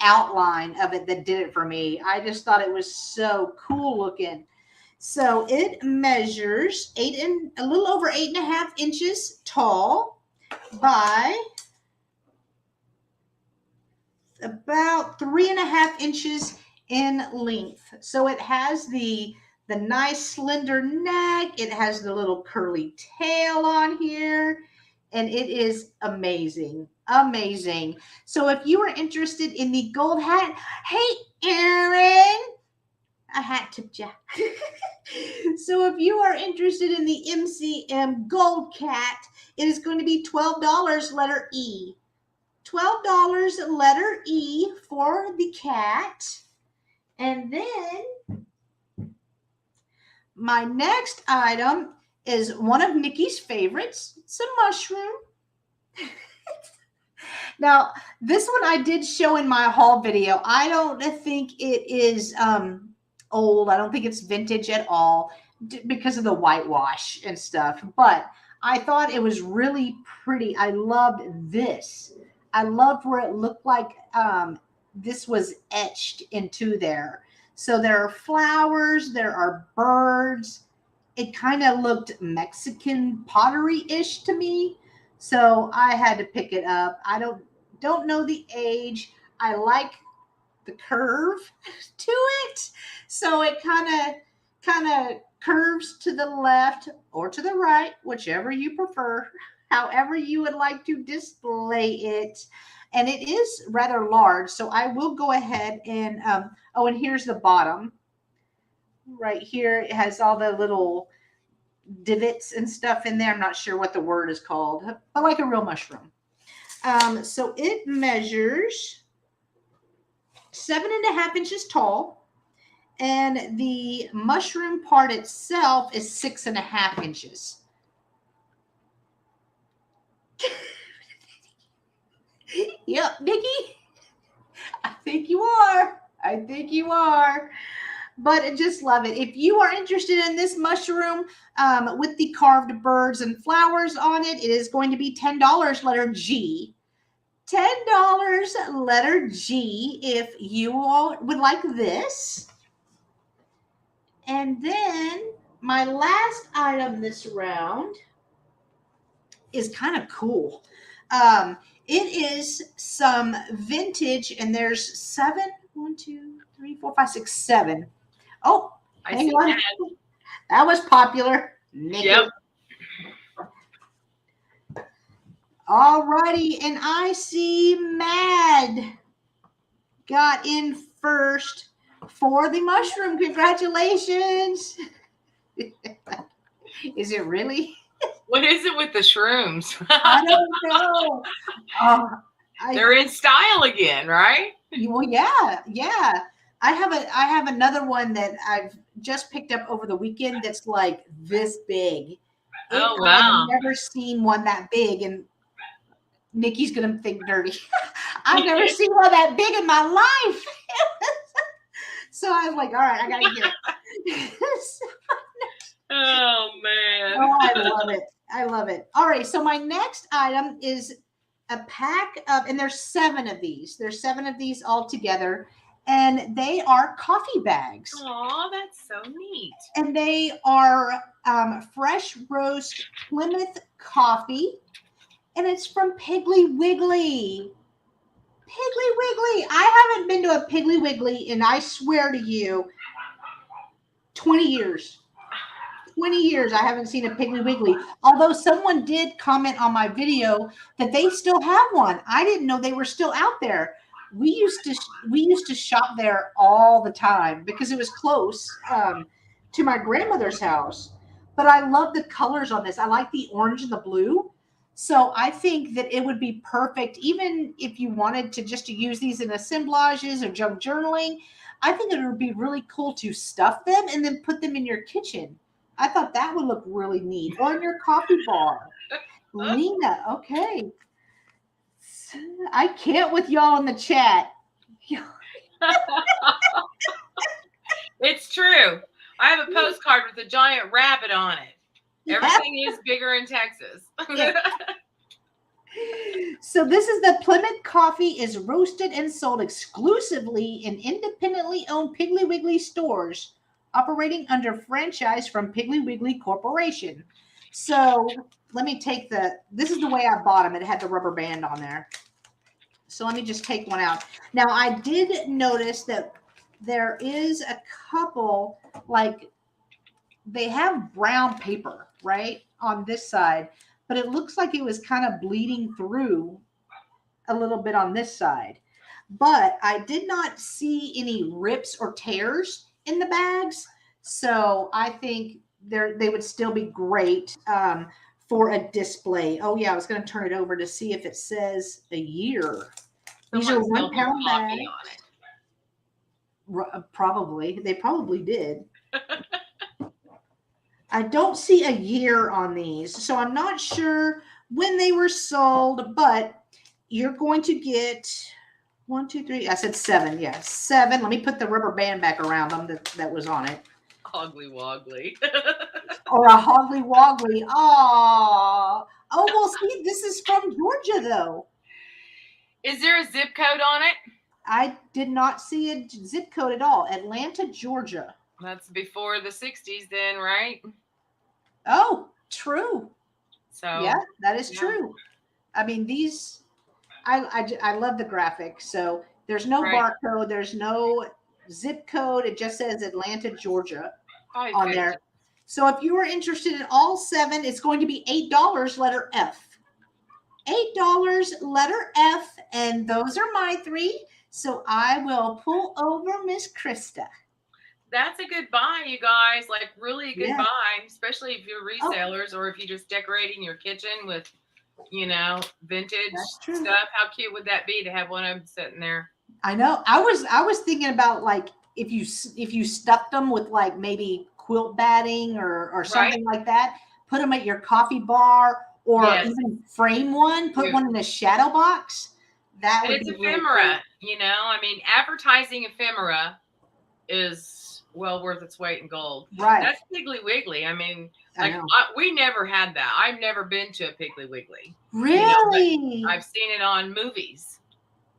outline of it that did it for me. I just thought it was so cool looking. So it measures a little over 8.5 inches tall by about 3.5 inches in length. So it has the nice slender neck. It has the little curly tail on here, and it is amazing. Amazing. So if you are interested in the gold hat, hey, Aaron, a hat tip ya. So if you are interested in the MCM gold cat, it is going to be $12 letter E. $12 letter E for the cat. And then my next item is one of Nikki's favorites. It's a mushroom. Now, this one I did show in my haul video. I don't think it is old. I don't think it's vintage at all because of the whitewash and stuff. But I thought it was really pretty. I loved this. I loved where it looked like this was etched into there. So there are flowers. There are birds. It kind of looked Mexican pottery-ish to me. So I had to pick it up. I don't know the age. I like the curve to it. So it kind of curves to the left or to the right, whichever you prefer, however you would like to display it. And it is rather large. So I will go ahead and, and here's the bottom. Right here, it has all the little divots and stuff in there. I'm not sure what the word is called, but like a real mushroom. So it measures 7.5 inches tall, and the mushroom part itself is 6.5 inches. Yep, Nikki, I think you are. I think you are. But I just love it. If you are interested in this mushroom with the carved birds and flowers on it, it is going to be $10 letter G. $10 letter G if you all would like this. And then my last item this round is kind of cool. It is some vintage, and there's 7, 1, 2, 3, 4, 5, 6, 7. Oh, hang on. That was popular. Nikki. Yep. All righty, and I see Mad got in first for the mushroom. Congratulations. Is it really? What is it with the shrooms? I don't know. Uh, They're in style again, right? well, yeah, yeah. I have another one that I've just picked up over the weekend that's like this big. Oh, I have wow. never seen one that big, and Nikki's gonna think dirty. I've never seen one that big in my life. So I was like, all right, I gotta get it. Oh, man. Oh, I love it. I love it. All right. So my next item is a pack of, and there's 7 of these. There's 7 of these all together, and they are coffee bags. Oh, that's so neat. And they are fresh roast Plymouth coffee, and it's from Piggly Wiggly. Piggly Wiggly. I haven't been to a Piggly Wiggly, and I swear to you, 20 years. 20 years I haven't seen a Piggly Wiggly. Although someone did comment on my video that they still have one. I didn't know they were still out there. We used to shop there all the time because it was close to my grandmother's house. But I love the colors on this. I like the orange and the blue. So I think that it would be perfect, even if you wanted to just to use these in assemblages or junk journaling. I think it would be really cool to stuff them and then put them in your kitchen. I thought that would look really neat. Or in your coffee bar. Lena, okay. I can't with y'all in the chat. It's true. I have a postcard with a giant rabbit on it. Everything is bigger in Texas. So this is the Plymouth coffee is roasted and sold exclusively in independently owned Piggly Wiggly stores operating under franchise from Piggly Wiggly Corporation. So let me take this is the way I bought them. It had the rubber band on there. So let me just take one out. Now I did notice that there is a couple, like they have brown paper, right, on this side, but it looks like it was kind of bleeding through a little bit on this side. But I did not see any rips or tears in the bags. So I think they would still be great for a display. Oh yeah, I was going to turn it over to see if it says a year. These are 1 pound bags. Probably. They probably did. I don't see a year on these, so I'm not sure when they were sold, but you're going to get 1, 2, 3. I said 7. Yeah, 7. Let me put the rubber band back around them that was on it. Hoggly woggly. Or a hoggly woggly. Oh, well, see, this is from Georgia, though. Is there a zip code on it? I did not see a zip code at all. Atlanta, Georgia. That's before the 60s then, right? Oh, true. So yeah, that is true. I mean, these, I love the graphic. So there's no barcode. There's no zip code. It just says Atlanta, Georgia on there. So if you are interested in all 7, it's going to be $8, letter F. $8, letter F. And those are my 3. So I will pull over Miss Krista. That's a good buy, you guys. Like really a good buy, especially if you're resellers or if you're just decorating your kitchen with, vintage stuff. How cute would that be to have one of them sitting there? I know. I was thinking about like if you stuffed them with like maybe quilt batting or something like that. Put them at your coffee bar or even frame one. Put one in a shadow box. That would be ephemera. Really cool. I mean, advertising ephemera is well worth its weight in gold. Right. That's Piggly Wiggly. I mean, we never had that. I've never been to a Piggly Wiggly. Really? I've seen it on movies.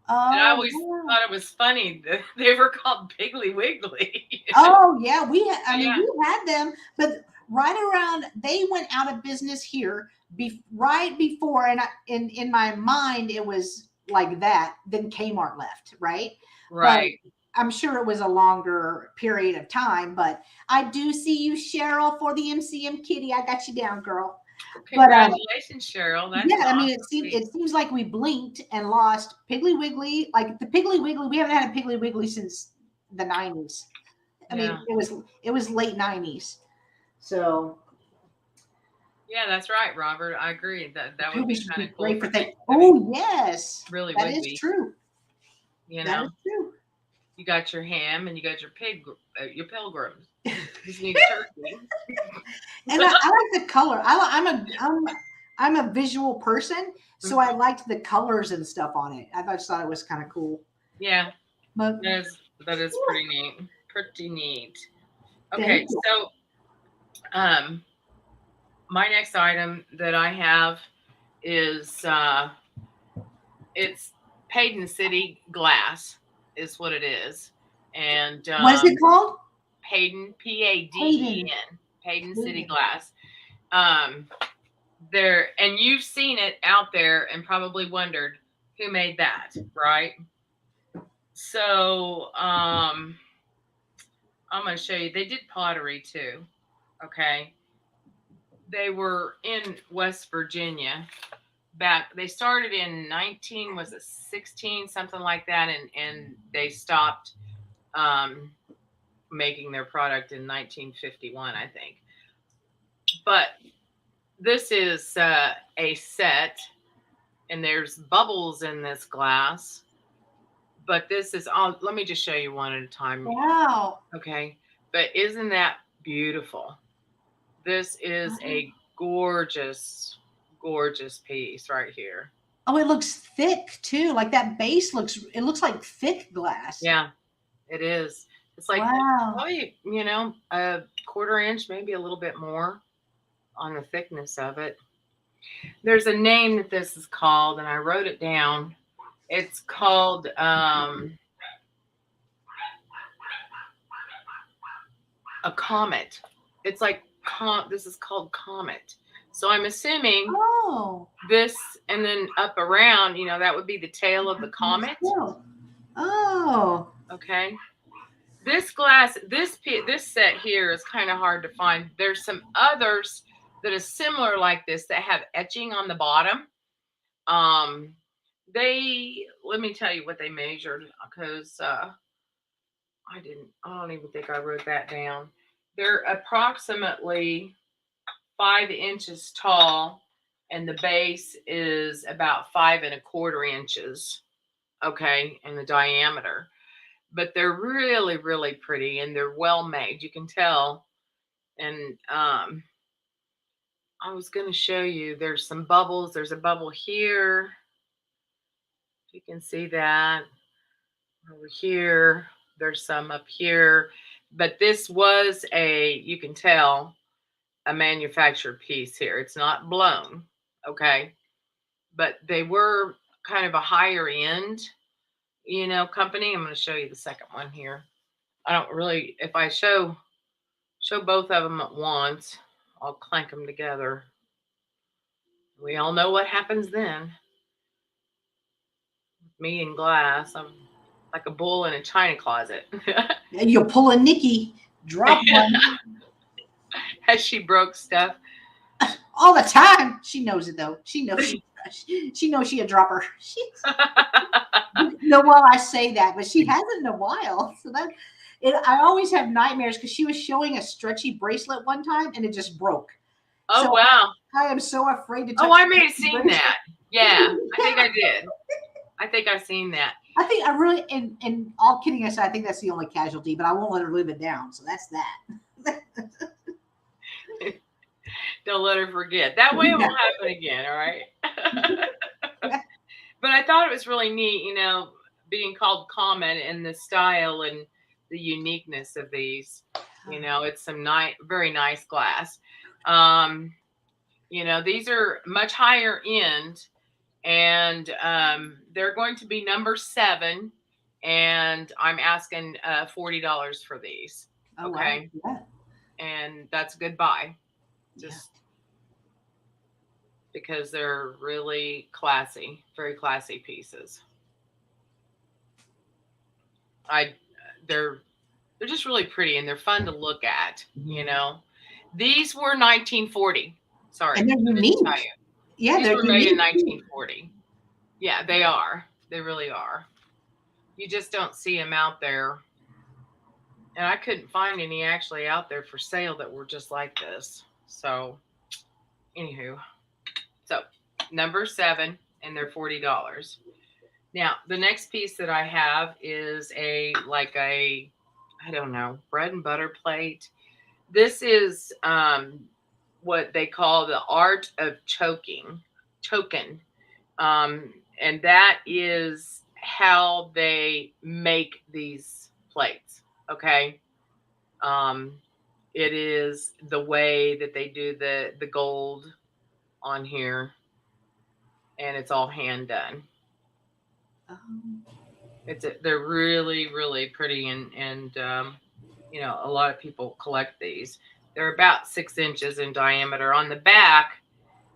Oh, and I always thought it was funny that they were called Piggly Wiggly. Oh yeah, we had them, but right around they went out of business here. Right before, and in my mind it was like that. Then Kmart left, right? Right. But I'm sure it was a longer period of time, but I do see you, Cheryl, for the MCM Kitty. I got you down, girl. Congratulations, Cheryl. That's awesome. I mean, it seems like we blinked and lost Piggly Wiggly. Like the Piggly Wiggly, we haven't had a Piggly Wiggly since the 90s. I mean, it was late 90s. So, Yeah, that's right, Robert. I agree. That would be Pilgrims would kind be of cool great for for things. Thanksgiving. Oh yes, Really that would is be. true. You That is know, true. you got your ham and you got your your pilgrims. Just need a turkey. And I like the color. I'm a visual person, so I Mhm. liked the colors and stuff on it. I just thought it was kind of cool. Yeah, But that is yeah, pretty neat. Pretty neat. thank Okay, you. so um, my next item that I have is it's Paden City glass is what it is, and What is it called? Paden Hayden. Paden Paden City Hayden. glass. Um, there, and you've seen it out there and probably wondered who made that, right? So I'm going to show you. They did pottery too. Okay, they were in West Virginia back. They started in 19, was it 16, something like that, and they stopped um, making their product in 1951, I think. But this is a set, and there's bubbles in this glass. But this is all. Let me just show you one at a time. Wow. Okay. But isn't that beautiful? This is a gorgeous, gorgeous piece right here. Oh, it looks thick too. Like that base looks. It looks like thick glass. Yeah, it is. It's like Wow. probably, a quarter inch, maybe a little bit more on the thickness of it. There's a name that this is called, and I wrote it down. It's called a comet. It's like this is called comet. So I'm assuming Oh. this, and then up around, that would be the tail of the comet. Oh. Oh. Okay. This glass, this set here is kind of hard to find. There's some others that are similar like this that have etching on the bottom. Um, let me tell you what they measured, because I don't even think I wrote that down. They're approximately 5 inches tall, and the base is about 5 1/4 inches. Okay, in the diameter. But they're really, really pretty, and they're well made. You can tell. And I was going to show you. There's some bubbles. There's a bubble here. You can see that over here. There's some up here. But this was you can tell, a manufactured piece here. It's not blown. Okay. But they were kind of a higher end, company. I'm going to show you the second one here. I don't really, if I show both of them at once, I'll clank them together. We all know what happens then. Me and glass, I'm like a bull in a china closet. You'll pull a Nikki. Drop one As she broke stuff. all the time. She knows it though. She knows she knows she a dropper. She's no, well, I say that, but she hasn't in a while. So I always have nightmares because she was showing a stretchy bracelet one time and it just broke. Oh, So wow. I am so afraid to Oh, touch I the may have stretchy seen bracelet. that. Yeah, I think I did. I think I've seen that. I think I really, and all kidding aside, I think that's the only casualty, but I won't let her live it down. So that's that. Don't let her forget. That way it Yeah. won't happen again, all right? But I thought it was really neat, being called common, and the style and the uniqueness of these. It's some very nice glass. Um, these are much higher end, and they're going to be number 7, and I'm asking $40 for these. Oh wow. Okay, Yeah. and that's a good buy. Yeah. Just because they're really classy, very classy pieces. I they're they're just really pretty, and they're fun to look at. These were 1940. Sorry, And they're I didn't tell unique. you. Yeah, These they're were made in unique too. 1940. Yeah, they are. They really are. You just don't see them out there. And I couldn't find any actually out there for sale that were just like this. So Anywho, so number 7, and they're $40. Now, the next piece that I have is I don't know, bread and butter plate. This is what they call the art of choking. And that is how they make these plates. Okay. Um, it is the way that they do the gold on here, and it's all hand done. Um, They're really really pretty, and you know, a lot of people collect these. They're about 6 inches in diameter. On the back,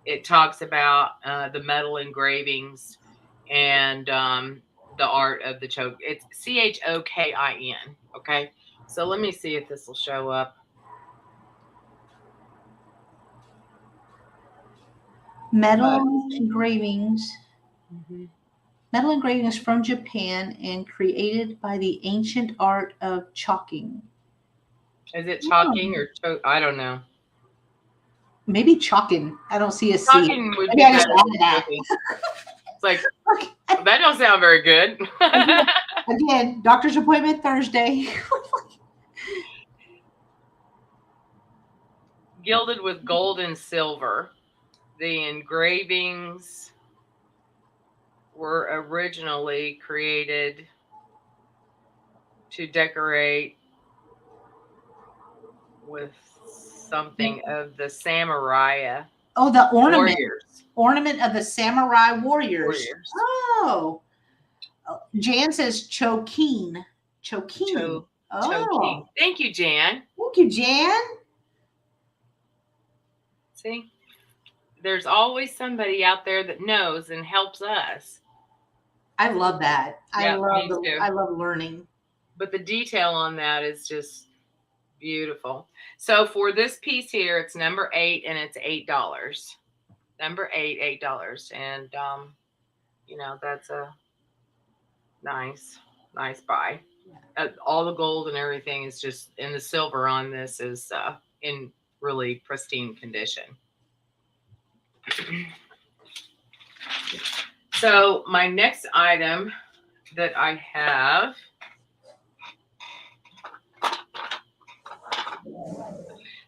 it talks about the metal engravings and the art of the choke. It's CHOKIN. Okay, so let me see if this will show up. metal engravings. Mhm. Metal engravings from Japan and created by the ancient art of chalking. Is it chalking Oh, or choke? I don't know. maybe chalking. I don't see a C. Chalking would Maybe be I just better than added that. choking. It's like Okay. that don't sound very good. Again, doctor's appointment Thursday. Gilded with gold and silver. The engravings were originally created to decorate with something of the samurai Oh, the warriors. ornament of the samurai warriors. Warriors. Oh, Jan says chokin. Chokin. Choking. Oh, Thank you, Jan. thank you, Jan. See, there's always somebody out there that knows and helps us. I love that. Yeah, me too. I love learning. But the detail on that is just beautiful. So for this piece here, it's number 8, and it's $8. Number 8, $8, and you know, that's a nice buy. All the gold and everything is just, and the silver on this is in really pristine condition. So my next item that I have,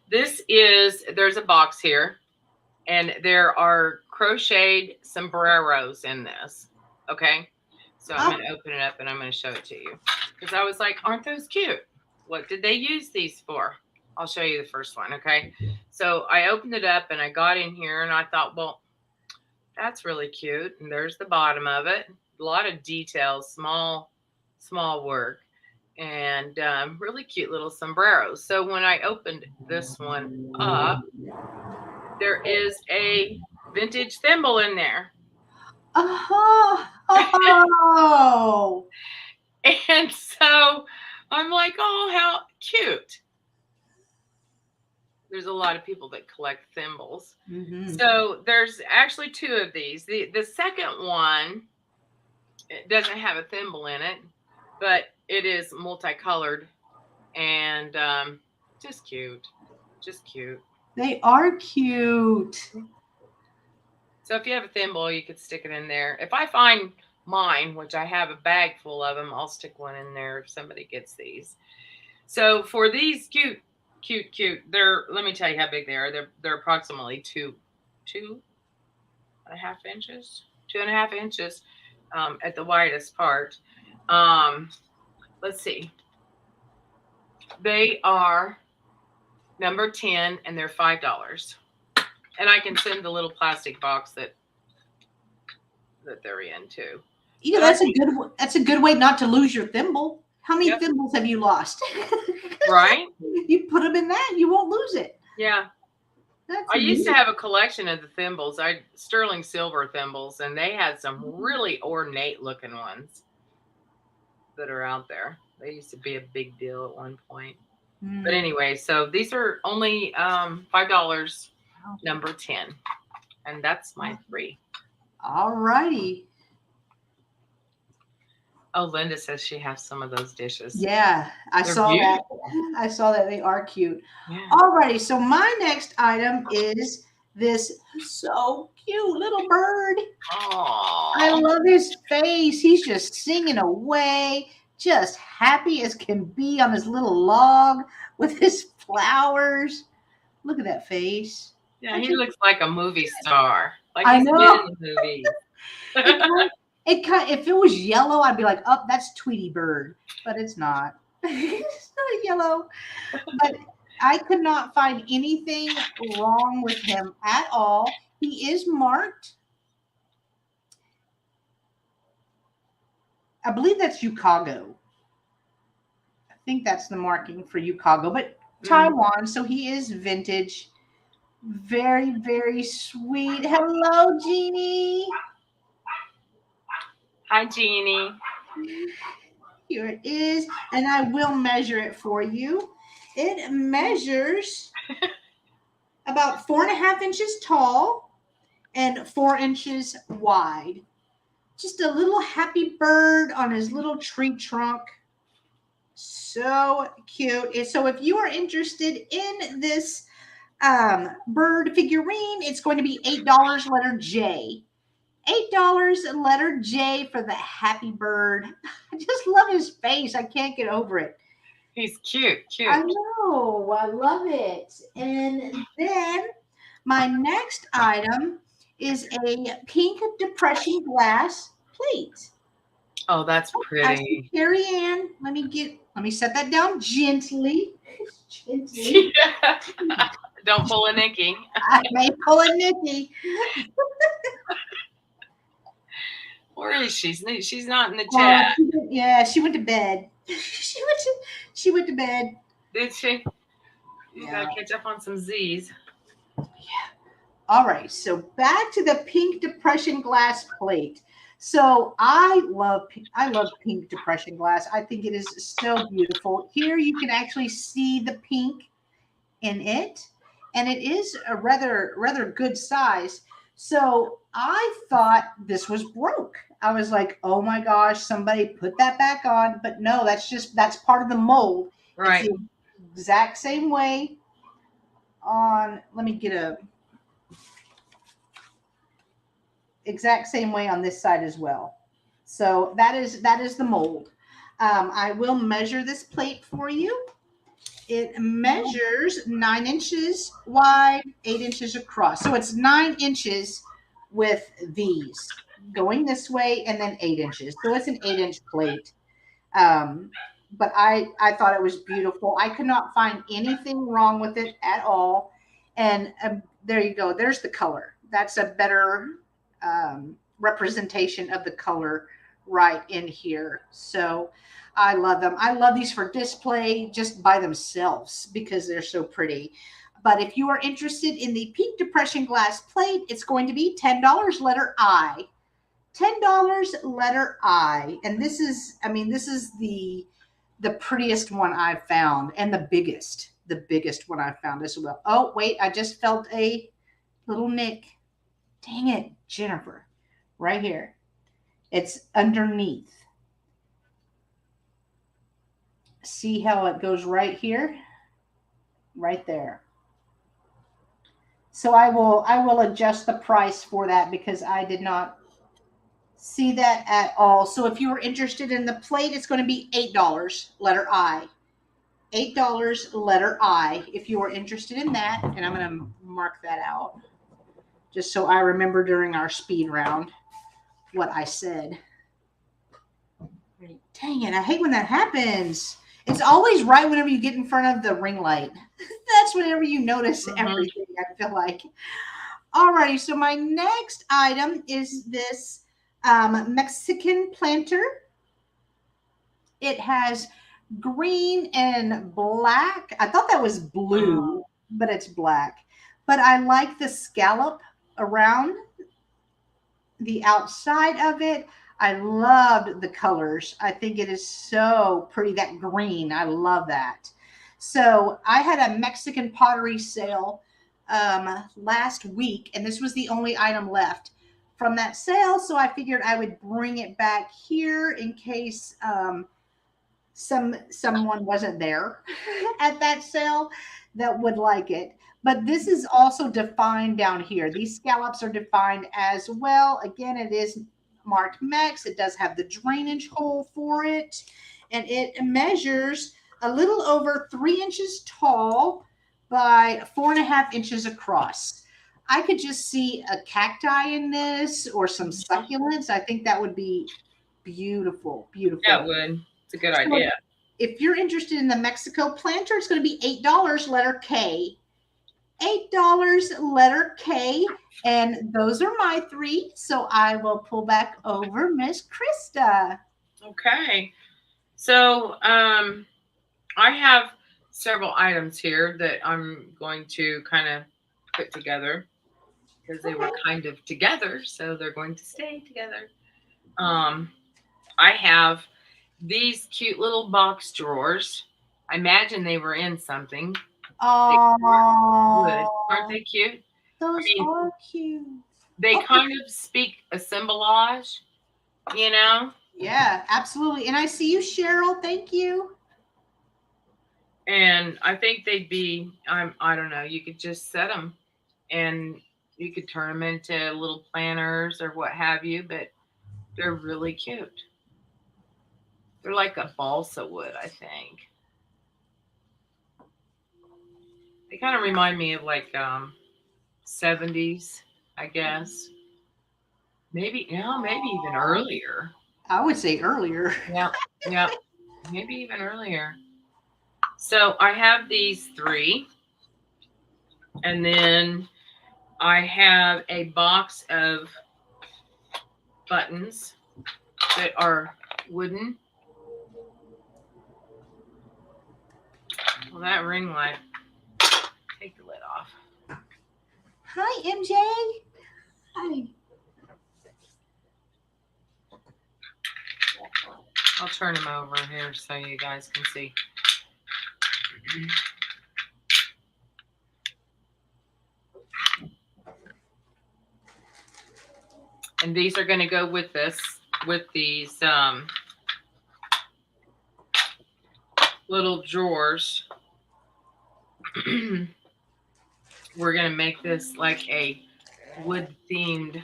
there's a box here, and there are crocheted sombreros in this. Okay, so I'm going to open it up and I'm going to show it to you, because I was like, aren't those cute? What did they use these for? I'll show you the first one. Okay, so I opened it up and I got in here and I thought, well, that's really cute. And there's the bottom of it. A lot of details, small work, and really cute little sombreros. So when I opened this one up, there is a vintage thimble in there. Oh, oh. And so I'm like, oh, how cute. There's a lot of people that collect thimbles. Mm-hmm. So there's actually 2 of these. The second one, it doesn't have a thimble in it, but it is multicolored and just cute. Just cute. They are cute. So if you have a thimble, you could stick it in there. If I find mine, which I have a bag full of them, I'll stick one in there if somebody gets these. So for these cute, let me tell you how big they are. They're approximately 2.5 inches, 2.5 inches at the widest part. Let's see. They are number 10, and they're $5. And I can send the little plastic box that they're in too. You know, that's a good way not to lose your thimble. How many thimbles have you lost? Right? You put them in that, you won't lose it. Yeah. I used to have a collection of the thimbles. Sterling silver thimbles, and they had some really ornate looking ones that are out there. They used to be a big deal at one point. But anyway, so these are only $5, number 10. And that's my 3. All righty. Oh, Linda says she has some of those dishes. Yeah, I saw that. I saw that. They are cute. Yeah. All righty. So my next item is this so cute little bird. I Oh, love his face. He's just singing away, just happy as can be on his little log with his flowers. Look at that face. yeah, I he just, looks like a movie star. Like I he's been know. in the movies. It kind, if it was yellow, I'd be like, oh, that's Tweety Bird, but it's not. It's not yellow. But I could not find anything wrong with him at all. He is marked. I believe that's Chicago. I think that's the marking for Chicago, but Mm. Taiwan. So he is vintage. Very, very sweet. Hello, Jeannie. Hi, Jeannie. Here it is, and I will measure it for you. It measures about 4.5 inches tall and 4 inches wide. Just a little happy bird on his little tree trunk. So cute. So if you are interested in this bird figurine, it's going to be $8, letter J. $8, letter J for the happy bird. I just love his face. I can't get over it. He's cute, I cute. know. I love it. And then my next item is a pink depression glass plate. Oh, that's I see pretty. Carrie Ann. Let me set that down gently. Gently. Don't pull a Nikki. I may pull a Nikki. Where is she? She's not in the Oh, chat. yeah, she went to bed. She went to bed. Did she? You Yeah. gotta catch up on some Z's. All right, so back to the pink depression glass plate. So I love pink depression glass. I think it is so beautiful. Here you can actually see the pink in it, and it is a rather good size. So I thought this was broke. I was like, oh my gosh, somebody put that back on. But no, that's part of the mold. It's Right. the exact same way on, let me get a exact same way on this side as well. So that is the mold. I will measure this plate for you. It measures 9 inches wide, 8 inches across. So it's 9 inches with these going this way, and then 8 inches. So it's an 8 inch plate. But I thought it was beautiful. I could not find anything wrong with it at all. And there you go. There's the color. That's a better representation of the color right in here. So I love them. I love these for display just by themselves because they're so pretty. But if you are interested in the pink depression glass plate, it's going to be $10, letter I. $10, letter I. And this is the prettiest one I've found, and the biggest one I've found as well. Oh, wait, I just felt a little nick. Dang it, Jennifer. Right here. It's underneath. See how it goes right here? Right there. So I will adjust the price for that because I did not see that at all. So if you were interested in the plate, it's going to be $8, letter I. $8, letter I, if you are interested in that. And I'm going to mark that out just so I remember during our speed round what I said. Dang it, I hate when that happens. It's always right whenever you get in front of the ring light. That's whenever you notice everything, I feel like. Alrighty, so my next item is this Mexican planter. It has green and black. I thought that was blue, but it's black. But I like the scallop around the outside of it. I loved the colors. I think it is so pretty. That green, I love that. So I had a Mexican pottery sale last week, and this was the only item left from that sale. So I figured I would bring it back here in case someone wasn't there at that sale that would like it. but this is also defined down here. These scallops are defined as well. Again, it is marked Mex. It does have the drainage hole for it, and it measures a little over 3 inches tall by 4.5 inches across. I could just see a cacti in this or some succulents. I think that would be beautiful, Yeah, beautiful. it would. It's a good So idea. if you're interested in the Mexico planter, it's going to be $8, letter K. $8, letter K. And those are my three. So I will pull back over Miss Krista. Okay. So I have several items here that I'm going to kind of put together because they were Okay. kind of together, so they're going to stay together. Um, I have these cute little box drawers. I imagine they were in something. They would. Aren't Oh, they cute? I those mean, are cute. they Okay. kind of speak a symbolage, you know? Yeah, absolutely. And I see you, Cheryl. Thank you. And I think they'd be, I don't know, you could just set them and you could turn them into little planters or what have you, but they're really cute. They're like a balsa wood, I think. They kind of remind me of like 70s, I guess. Maybe, maybe even earlier. I would say earlier. Yeah, yeah, maybe even earlier. So I have these three, and then I have a box of buttons that are wooden. Well, that ring light, take the lid off. Hi, MJ. Hi. I'll turn them over here so you guys can see. And these are going to go with this, with these little drawers. We're going to make this like a wood themed.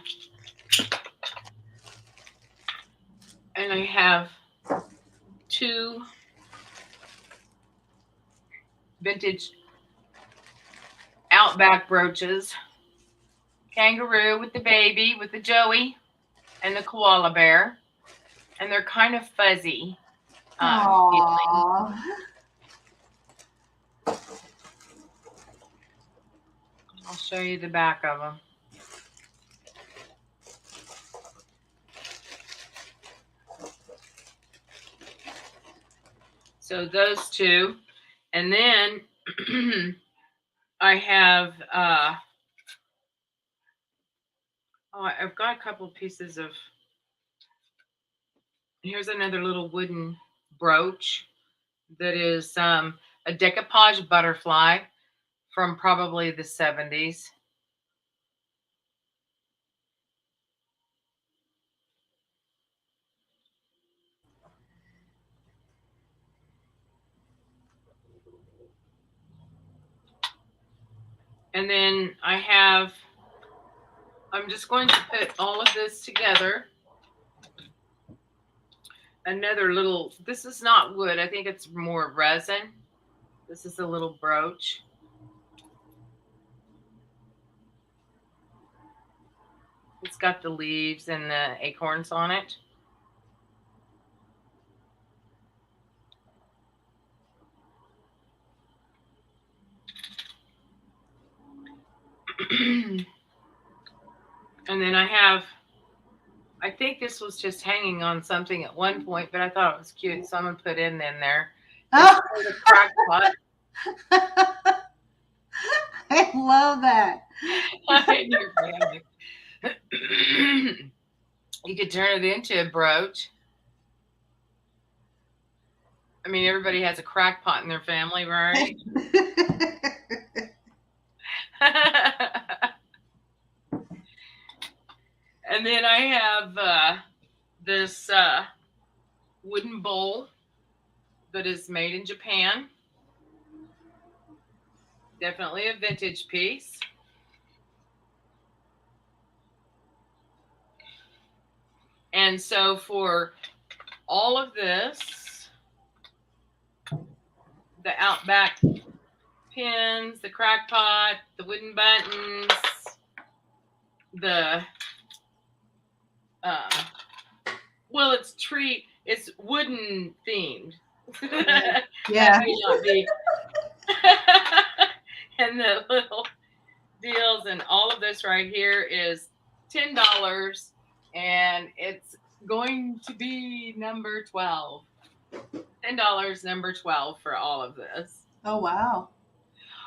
And I have two vintage Outback brooches. Kangaroo with the baby, with the Joey, and the koala bear. And they're kind of fuzzy feeling. Aww. I'll show you the back of them. So those two. And then I have, I've got a couple of pieces of, here's another little wooden brooch that is a decoupage butterfly from probably the 70s. And then I'm just going to put all of this together. Another little, this is not wood. I think it's more resin. This is a little brooch. It's got the leaves and the acorns on it. And then I think this was just hanging on something at one point, but I thought it was cute. Someone put in there. Oh, The crack pot. I love that. You could turn it into a brooch. I mean, everybody has a crack pot in their family, right? And then I have this wooden bowl that is made in Japan. Definitely a vintage piece. And so for all of this, the Outback pins, the crack pot, the wooden buttons, the uh, well, it's wooden themed. That Yeah. may not be. And the little deals and all of this right here is $10, and it's going to be number 12. $10, number 12 for all of this. Oh wow.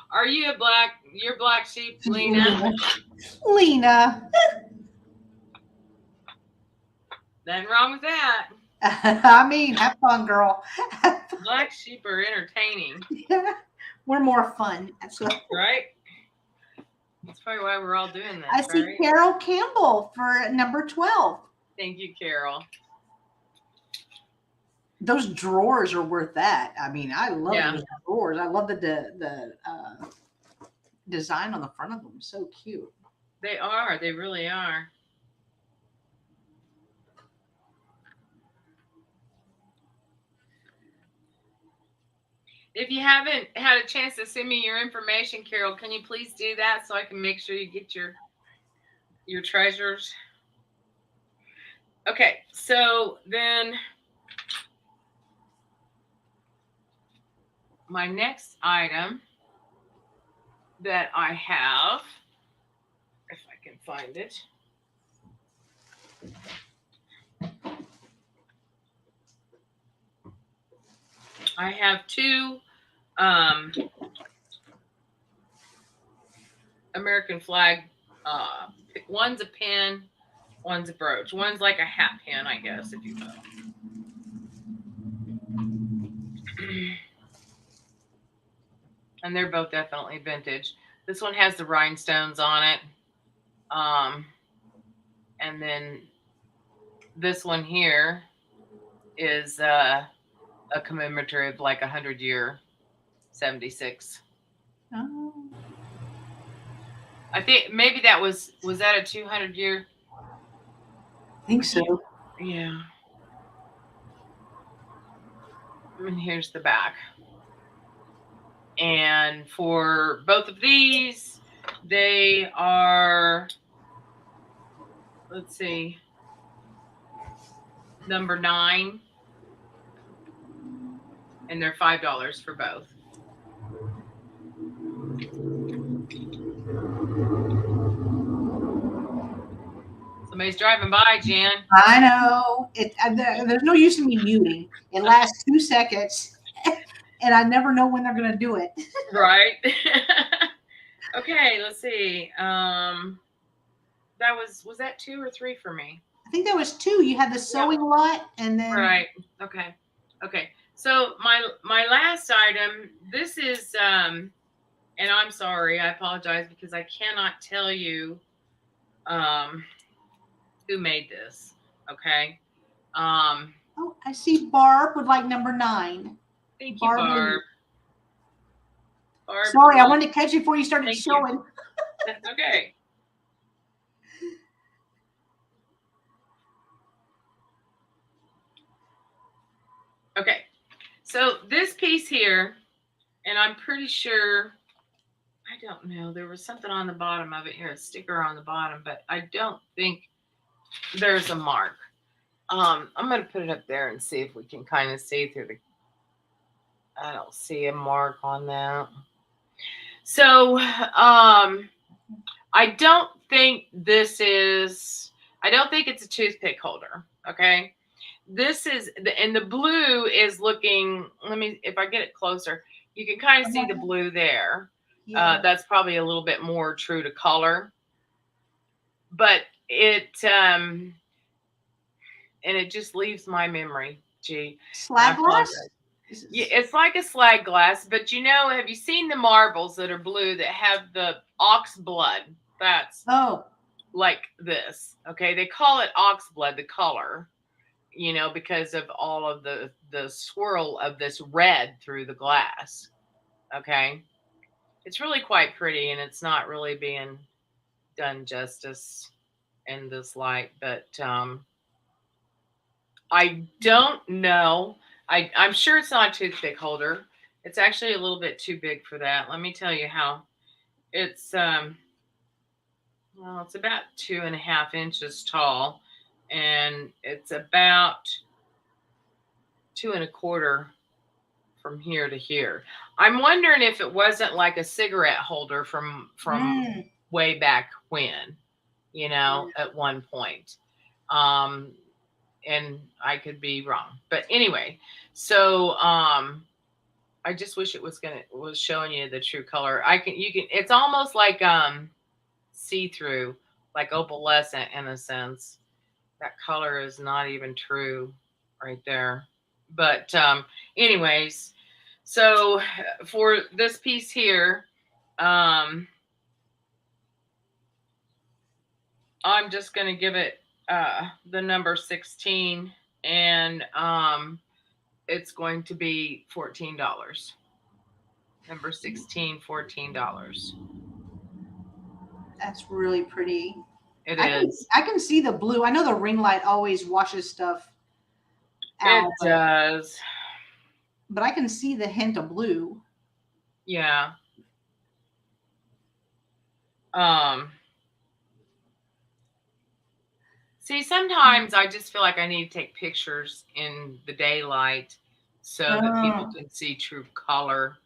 Are you you're black sheep, Lena? Lena. Nothing wrong with that. I mean, have fun, girl. Black sheep are entertaining, We're more fun. That's what right? That's probably why we're all doing I this, see. right? Carol Campbell for number 12. Thank you, Carol. Those drawers are worth that. I mean, I love Yeah. those drawers. I love the design on the front of them. So cute. They are. They really are. If you haven't had a chance to send me your information, Carol, can you please do that so I can make sure you get your treasures? Okay, so then my next item that I have, if I can find it. I have two American flag. One's a pin, one's a brooch. One's like a hat pin, I guess, if you will. And they're both definitely vintage. This one has the rhinestones on it. And then this one here is a commemorative, like 100-year 76. Oh. I think maybe that was that a 200-year? I think so. Yeah. And here's the back. And for both of these, they are, let's see, number 9. And they're $5 for both. Somebody's driving by, Jen. I know. There's no use in me muting. It lasts 2 seconds, and I never know when they're going to do it. Right. Okay, let's see. That was that 2 or 3 for me? I think there was 2. You had the sewing lot, and then Right. Okay. Okay. So my last item, this is and I'm sorry, I apologize because I cannot tell you who made this. Okay. oh, I see Barb with like number 9. Thank you, Barb. Barb. Sorry, I wanted to catch you before you started Thank showing. you. That's okay. Okay. So this piece here, and I'm pretty sure, I don't know, there was something on the bottom of it here, a sticker on the bottom, but I don't think there's a mark. I'm going to put it up there and see if we can kind of see through the, I don't see a mark on that. So, I don't think I don't think it's a toothpick holder. Okay. This is and the blue is looking, let me, if I get it closer, you can kind of see the blue there. Yeah. That's probably a little bit more true to color, but and it just leaves my memory. Gee, slag glass? Yeah, it's like a slag glass, but have you seen the marbles that are blue that have the ox blood? That's like this. Okay, they call it ox blood, the color, because of all of the swirl of this red through the glass. Okay. It's really quite pretty, and it's not really being done justice in this light. But I don't know. I'm sure it's not a toothpick holder. It's actually a little bit too big for that. Let me tell you how. It's well, it's about 2.5 inches tall, and it's about 2.25 from here to here. I'm wondering if it wasn't like a cigarette holder from Mm. way back when, at one point. Um, and I could be wrong. But anyway, so I just wish it was showing you the true color. It's almost like see-through, like opalescent in a sense. That color is not even true right there. But anyways, so for this piece here, um I'm just going to give it the number 16, and it's going to be $14. Number 16, $14. That's really pretty. It I can is. I can see the blue. I know the ring light always washes stuff It out, does. but I can see the hint of blue. Yeah. Um See, sometimes I just feel like I need to take pictures in the daylight so that people Oh. can see true color,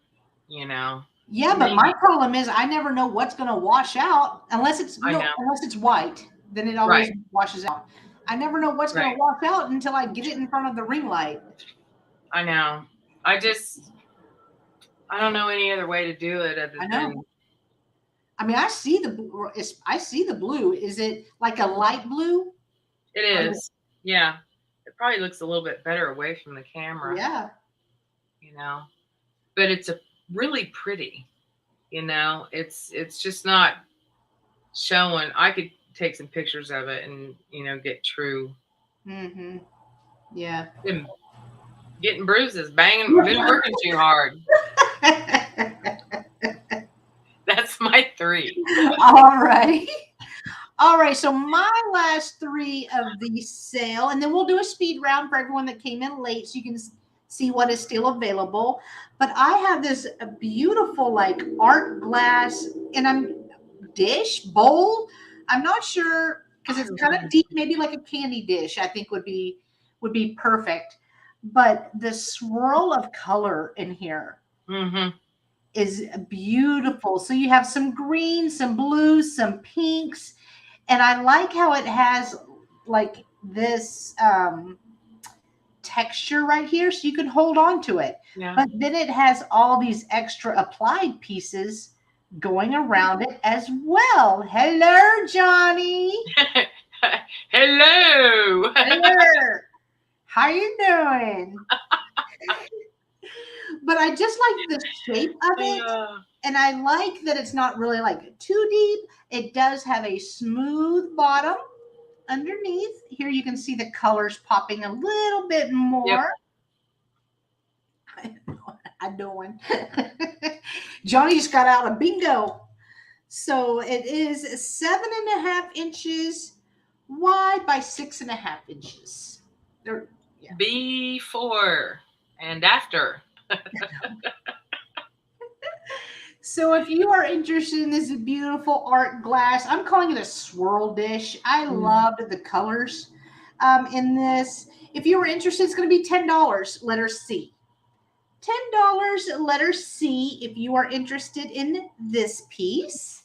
you know. Yeah, but my Maybe. problem is I never know what's going to wash out unless it's I know. unless it's white. Then it always Right. washes out. I never know what's going Right. to wash out until I get it in front of the ring light. I know. I don't know any other way to do it other I know. than I mean, I see the blue. Is it like a light blue? it Or is. Yeah. It probably looks a little bit better away from the camera, yeah. you know. But it's a really pretty, It's just not showing. I could take some pictures of it and, get true. Mm-hmm. Yeah. Been getting bruises, been working too hard. That's my 3. All right. All right. So my last three of the sale, and then we'll do a speed round for everyone that came in late so you can see what is still available. But I have this beautiful like art glass and I'm dish bowl. I'm not sure because it's kind of deep, maybe like a candy dish, I think would be perfect. But the swirl of color in here Mm-hmm. is beautiful. So you have some greens, some blues, some pinks, and I like how it has like this texture right here so you can hold on to it. Yeah. But then it has all these extra applied pieces going around it as well. Hello, Johnny. Hello. Hello. How you doing? But I just like the shape of it. And I like that it's not really like too deep. It does have a smooth bottom underneath. Here you can see the colors popping a little bit more. Yep. I'm doing. Johnny just got out of bingo. So it is 7.5 inches wide by 6.5 inches. There, yeah. Before and after. So if you are interested in this beautiful art glass, I'm calling it a swirl dish. I loved the colors in this. If you were interested, it's going to be $10, letter C. $10, letter C, if you are interested in this piece.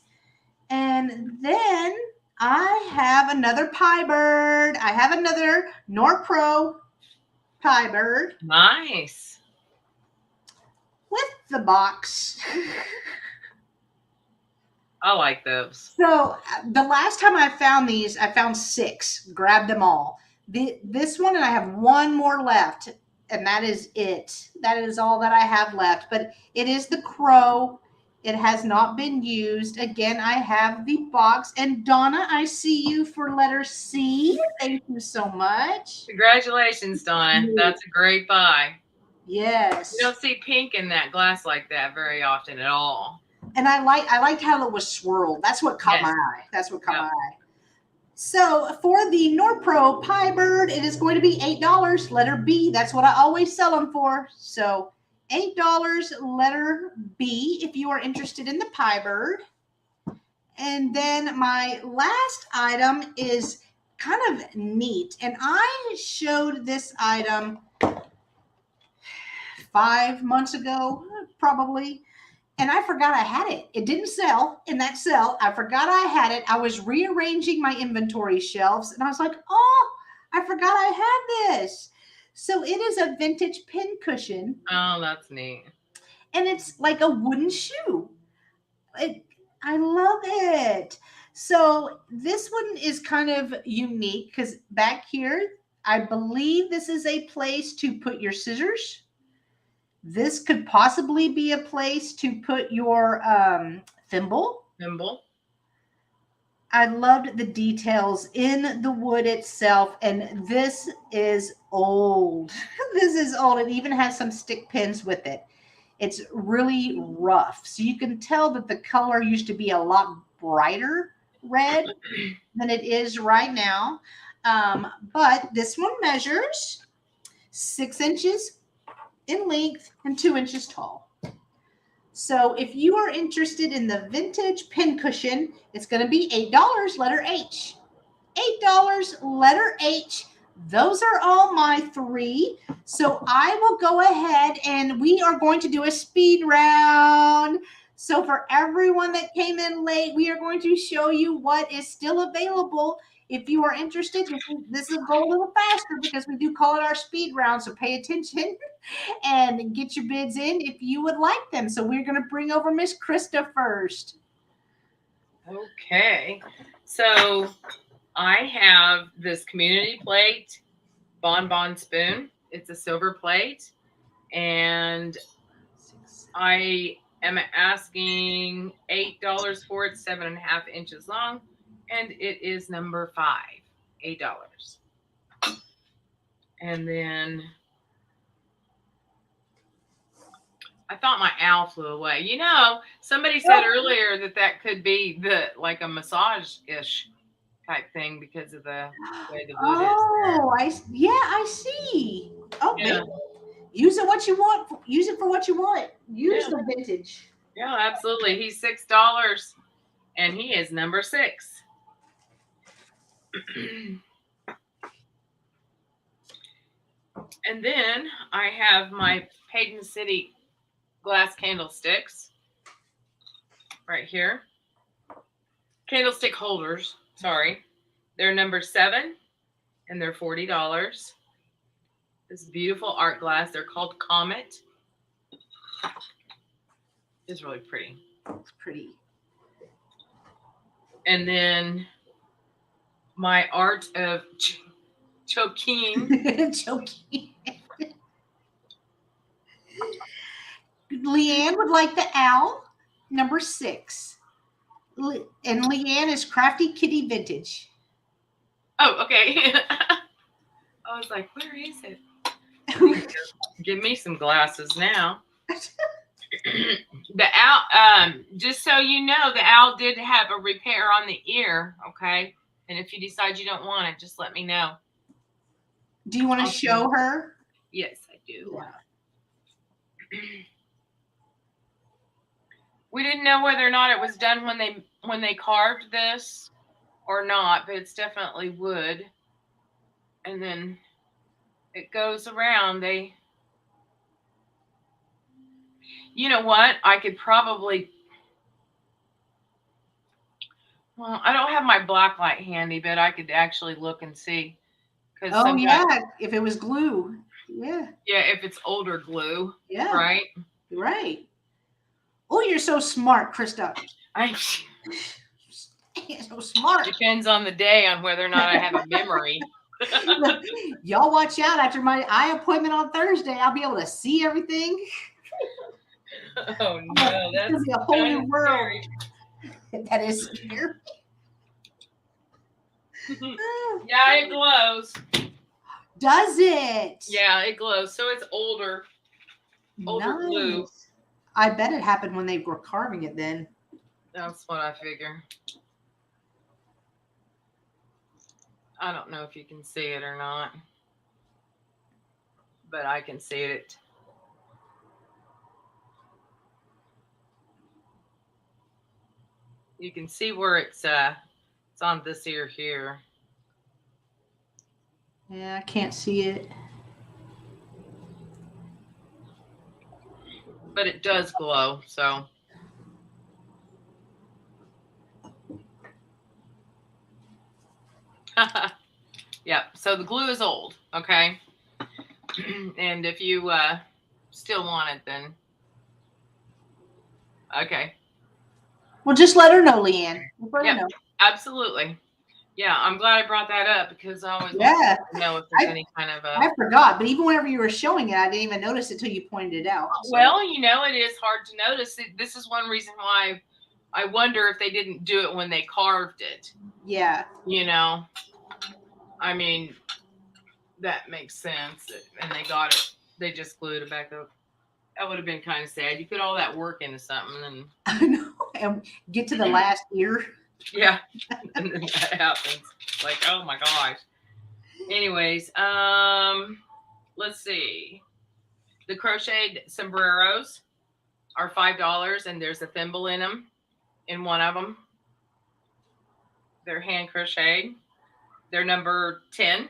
And then I have another pie bird. I have another Norpro pie bird. Nice. With the box. I like those. So the last time I found these, I found 6. Grabbed them all. This one, and I have one more left, and that is it. That is all that I have left. But it is the crow. It has not been used. Again, I have the box. And Donna, I see you for letter C. Thank you so much. Congratulations, Donna. That's a great buy. Yes. You don't see pink in that glass like that very often at all. And I liked how it was swirled. That's what caught my eye. That's what caught my eye. So for the Norpro Pie Bird, it is going to be $8, letter B. That's what I always sell them for. So $8, letter B, if you are interested in the Pie Bird. And then my last item is kind of neat. And I showed this item 5 months ago, probably. And I forgot I had it. It didn't sell in that sale. I forgot I had it. I was rearranging my inventory shelves and I was like, oh, I forgot I had this. So it is a vintage pin cushion. Oh, that's neat. And it's like a wooden shoe. I love it. So this one is kind of unique because back here, I believe this is a place to put your scissors. This could possibly be a place to put your thimble. I loved the details in the wood itself, and this is old. This is old. It even has some stick pins with it. It's really rough. So you can tell that the color used to be a lot brighter red than it is right now. But this one measures 6 inches in length and 2 inches tall. So if you are interested in the vintage pin cushion, it's going to be $8, letter H. $8, letter H. Those are all my 3. So I will go ahead and we are going to do a speed round. So for everyone that came in late, we are going to show you what is still available. If you are interested, this will go a little faster because we do call it our speed round. So pay attention and get your bids in if you would like them. So we're going to bring over Miss Krista first. Okay. So I have this community plate bonbon spoon. It's a silver plate. And I am asking $8 for it, 7.5 inches long. And it is number 5, $8. And then I thought my owl flew away. You know, somebody said earlier that could be like a massage-ish type thing because of the way the wood is. I see. Oh, yeah. Use it what you want. Use it for what you want. Use the vintage. Yeah, absolutely. He's $6 and he is number 6. And then I have my Payton City glass candlesticks right here. Candlestick holders, sorry. They're number 7 and they're $40. This beautiful art glass. They're called Comet. It's really pretty. It's pretty. And then my art of choking. Choking. Leanne would like the owl, number 6. And Leanne is Crafty Kitty Vintage. Oh, okay. I was like, where is it? Give me some glasses now. The owl, just so you know, the owl did have a repair on the ear, okay? And if you decide you don't want it, just let me know. Do you want to show her? Yes, I do. Yeah. We didn't know whether or not it was done when they carved this or not, but it's definitely wood. And then it goes around. You know what? I could probably, well, I don't have my black light handy, but I could actually look and see. Oh, yeah, if it was glue. Yeah. Yeah, if it's older glue. Yeah. Right? Right. Oh, you're so smart, Krista. I'm so smart. Depends on the day on whether or not I have a memory. Y'all watch out after my eye appointment on Thursday. I'll be able to see everything. Oh no, that's gonna be a whole new world. That is scary. Yeah, it glows. Does it? Yeah, it glows. So it's older glue. I bet it happened when they were carving it then. That's what I figure. I don't know if you can see it or not, but I can see it. You can see where it's on this ear here. Yeah, I can't see it. But it does glow, so. Yep, so the glue is old, okay? And if you still want it, then okay. Well, just let her know, Leanne. Let her Yep, know. absolutely. Yeah, I'm glad I brought that up because I always Yeah. want to know if there's any kind of I forgot, but even whenever you were showing it, I didn't even notice it until you pointed it out. So. Well, you know, it is hard to notice. This is one reason why I wonder if they didn't do it when they carved it. Yeah. You know, I mean, that makes sense. And they got it. They just glued it back up. That would have been kind of sad. You put all that work into something and I know, and get to the last ear. Yeah, and then that happens. Like, oh my gosh. Anyways, let's see. The crocheted sombreros are $5, and there's a thimble in them, in one of them. They're hand crocheted. They're number 10.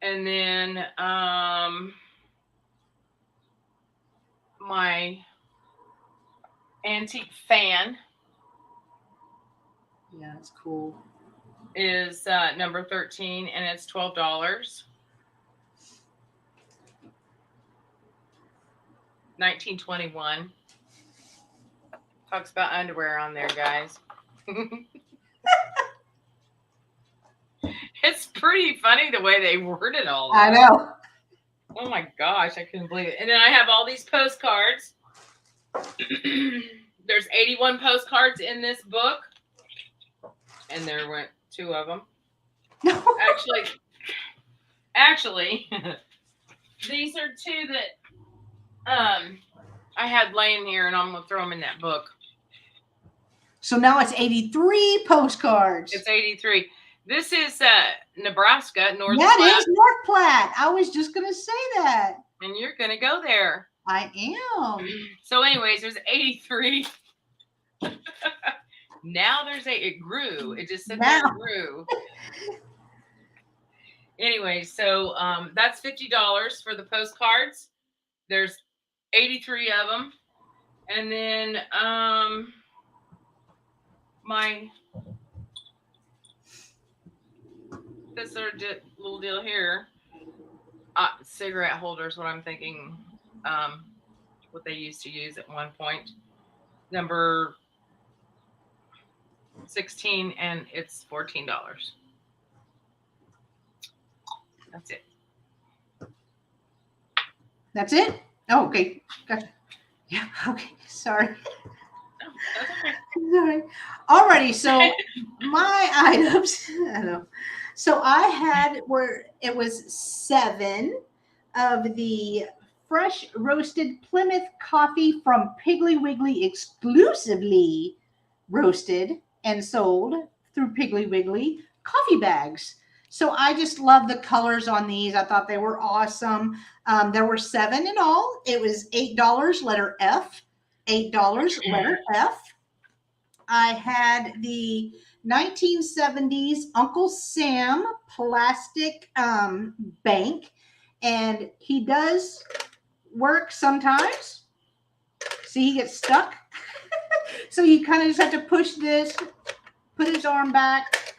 And then my antique fan. Yeah, it's cool. Is number 13, and it's $12. 1921. Talks about underwear on there, guys. It's pretty funny the way they worded all that. I know. Oh my gosh, I couldn't believe it. And then I have all these postcards. There's 81 postcards in this book. And there went 2 of them. Actually, these are 2 that I had laying here, and I'm going to throw them in that book. So now it's 83 postcards. It's 83. This is Nebraska, North Platte. Platte. That is North Platte. I was just going to say that. And you're going to go there. I am. So anyways, there's 83. Now it grew. It just said there it grew. Anyway, so that's $50 for the postcards. There's 83 of them. And then this little deal here, cigarette holders, what I'm thinking, what they used to use at one point. Number 16, and it's $14. That's it. That's it? Oh, okay. Gotcha. Yeah, okay. Sorry. Oh, that's okay. Sorry. Alrighty, so my items, I know. So I had it was 7 of the fresh roasted Plymouth coffee from Piggly Wiggly, exclusively roasted and sold through Piggly Wiggly coffee bags. So I just love the colors on these. I thought they were awesome. There were 7 in all. It was $8, letter F. $8, letter F. I had the 1970s Uncle Sam plastic bank, and he does work sometimes. See, he gets stuck. So you kind of just have to push this, put his arm back,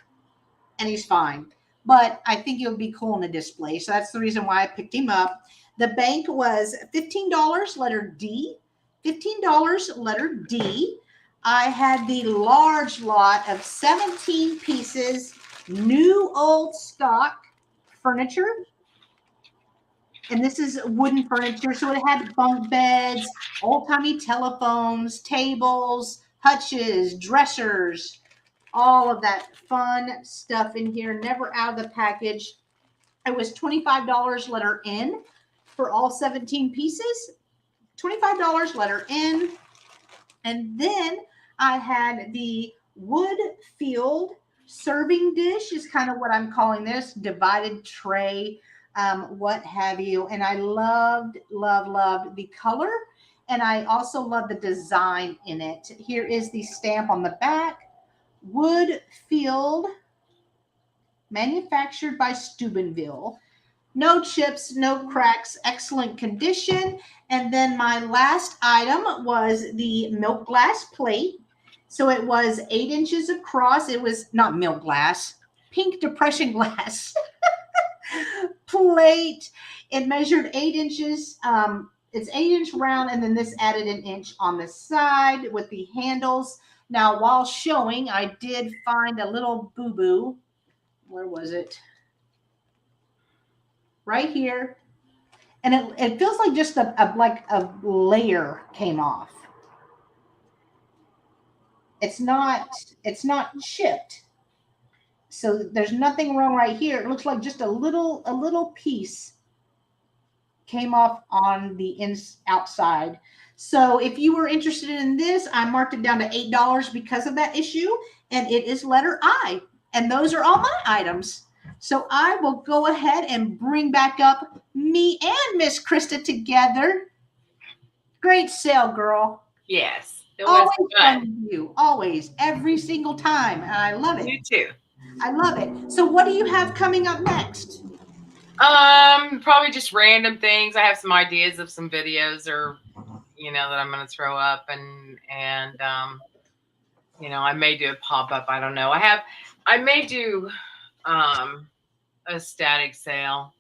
and he's fine. But I think it would be cool in a display. So that's the reason why I picked him up. The bank was $15, letter D. $15, letter D. I had the large lot of 17 pieces, new old stock furniture. And this is wooden furniture. So it had bunk beds, old-timey telephones, tables, hutches, dressers, all of that fun stuff in here, never out of the package. It was $25, letter N, for all 17 pieces. $25 letter N. And then I had the wood field serving dish is kind of what I'm calling this, divided tray, what have you. And I loved the color. And I also love the design in it. Here is the stamp on the back. Wood field, manufactured by Steubenville. No chips, no cracks, excellent condition. And then my last item was the milk glass plate. So it was 8 inches across. It was not milk glass, pink depression glass plate. It measured 8 inches. It's 8-inch round, and then this added an inch on the side with the handles. Now, while showing, I did find a little boo-boo. Where was it? Right here. And it feels like just a layer came off. It's not chipped. So there's nothing wrong right here. It looks like just a little piece came off on the outside. So if you were interested in this, I marked it down to $8 because of that issue, and it is letter I. And those are all my items. So I will go ahead and bring back up me and Miss Krista together. Great sale, girl. Yes. It was always fun with you. Always. Every single time. And I love it. You too. I love it. So what do you have coming up next? Probably just random things. I have some ideas of some videos or, that I'm going to throw up and I may do a pop-up. I don't know. I may do, a static sale,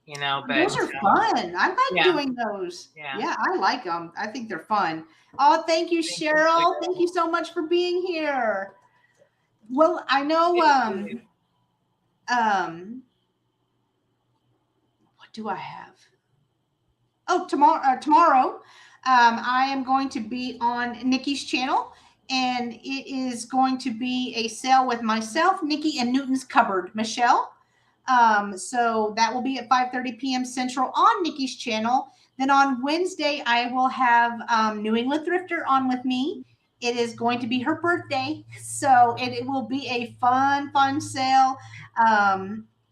but those are fun. I like doing those. Yeah, I like them. I think they're fun. Oh, thank you, Cheryl. Thank you so much for being here. Well, I know, what do I have? Oh, tomorrow, I am going to be on Nikki's channel, and it is going to be a sale with myself, Nikki, and Newton's Cupboard, Michelle. So that will be at 5:30 p.m. Central on Nikki's channel. Then on Wednesday, I will have New England Thrifter on with me. It is going to be her birthday, so it will be a fun sale.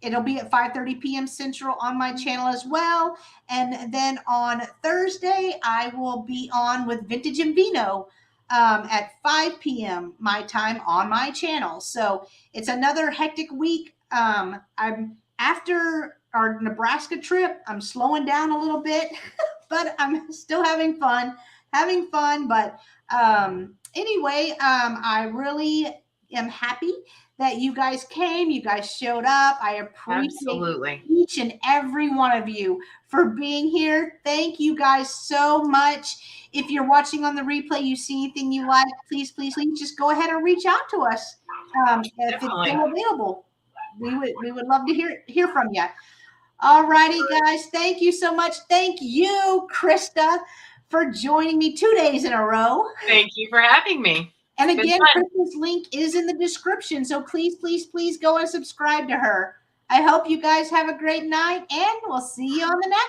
It'll be at 5:30 p.m. Central on my channel as well. And then on Thursday, I will be on with Vintage and Vino at 5 p.m. my time on my channel. So it's another hectic week. I'm after our Nebraska trip. I'm slowing down a little bit, but I'm still having fun. But anyway, I really am happy that you guys came. You guys showed up. I appreciate each and every one of you for being here. Thank you guys so much. If you're watching on the replay, you see anything you like, please just go ahead and reach out to us. If it's still available. We would love to hear from you. All righty, guys. Thank you so much. Thank you, Krista, for joining me 2 days in a row. Thank you for having me. And again, Krista's link is in the description. So please go and subscribe to her. I hope you guys have a great night, and we'll see you on the next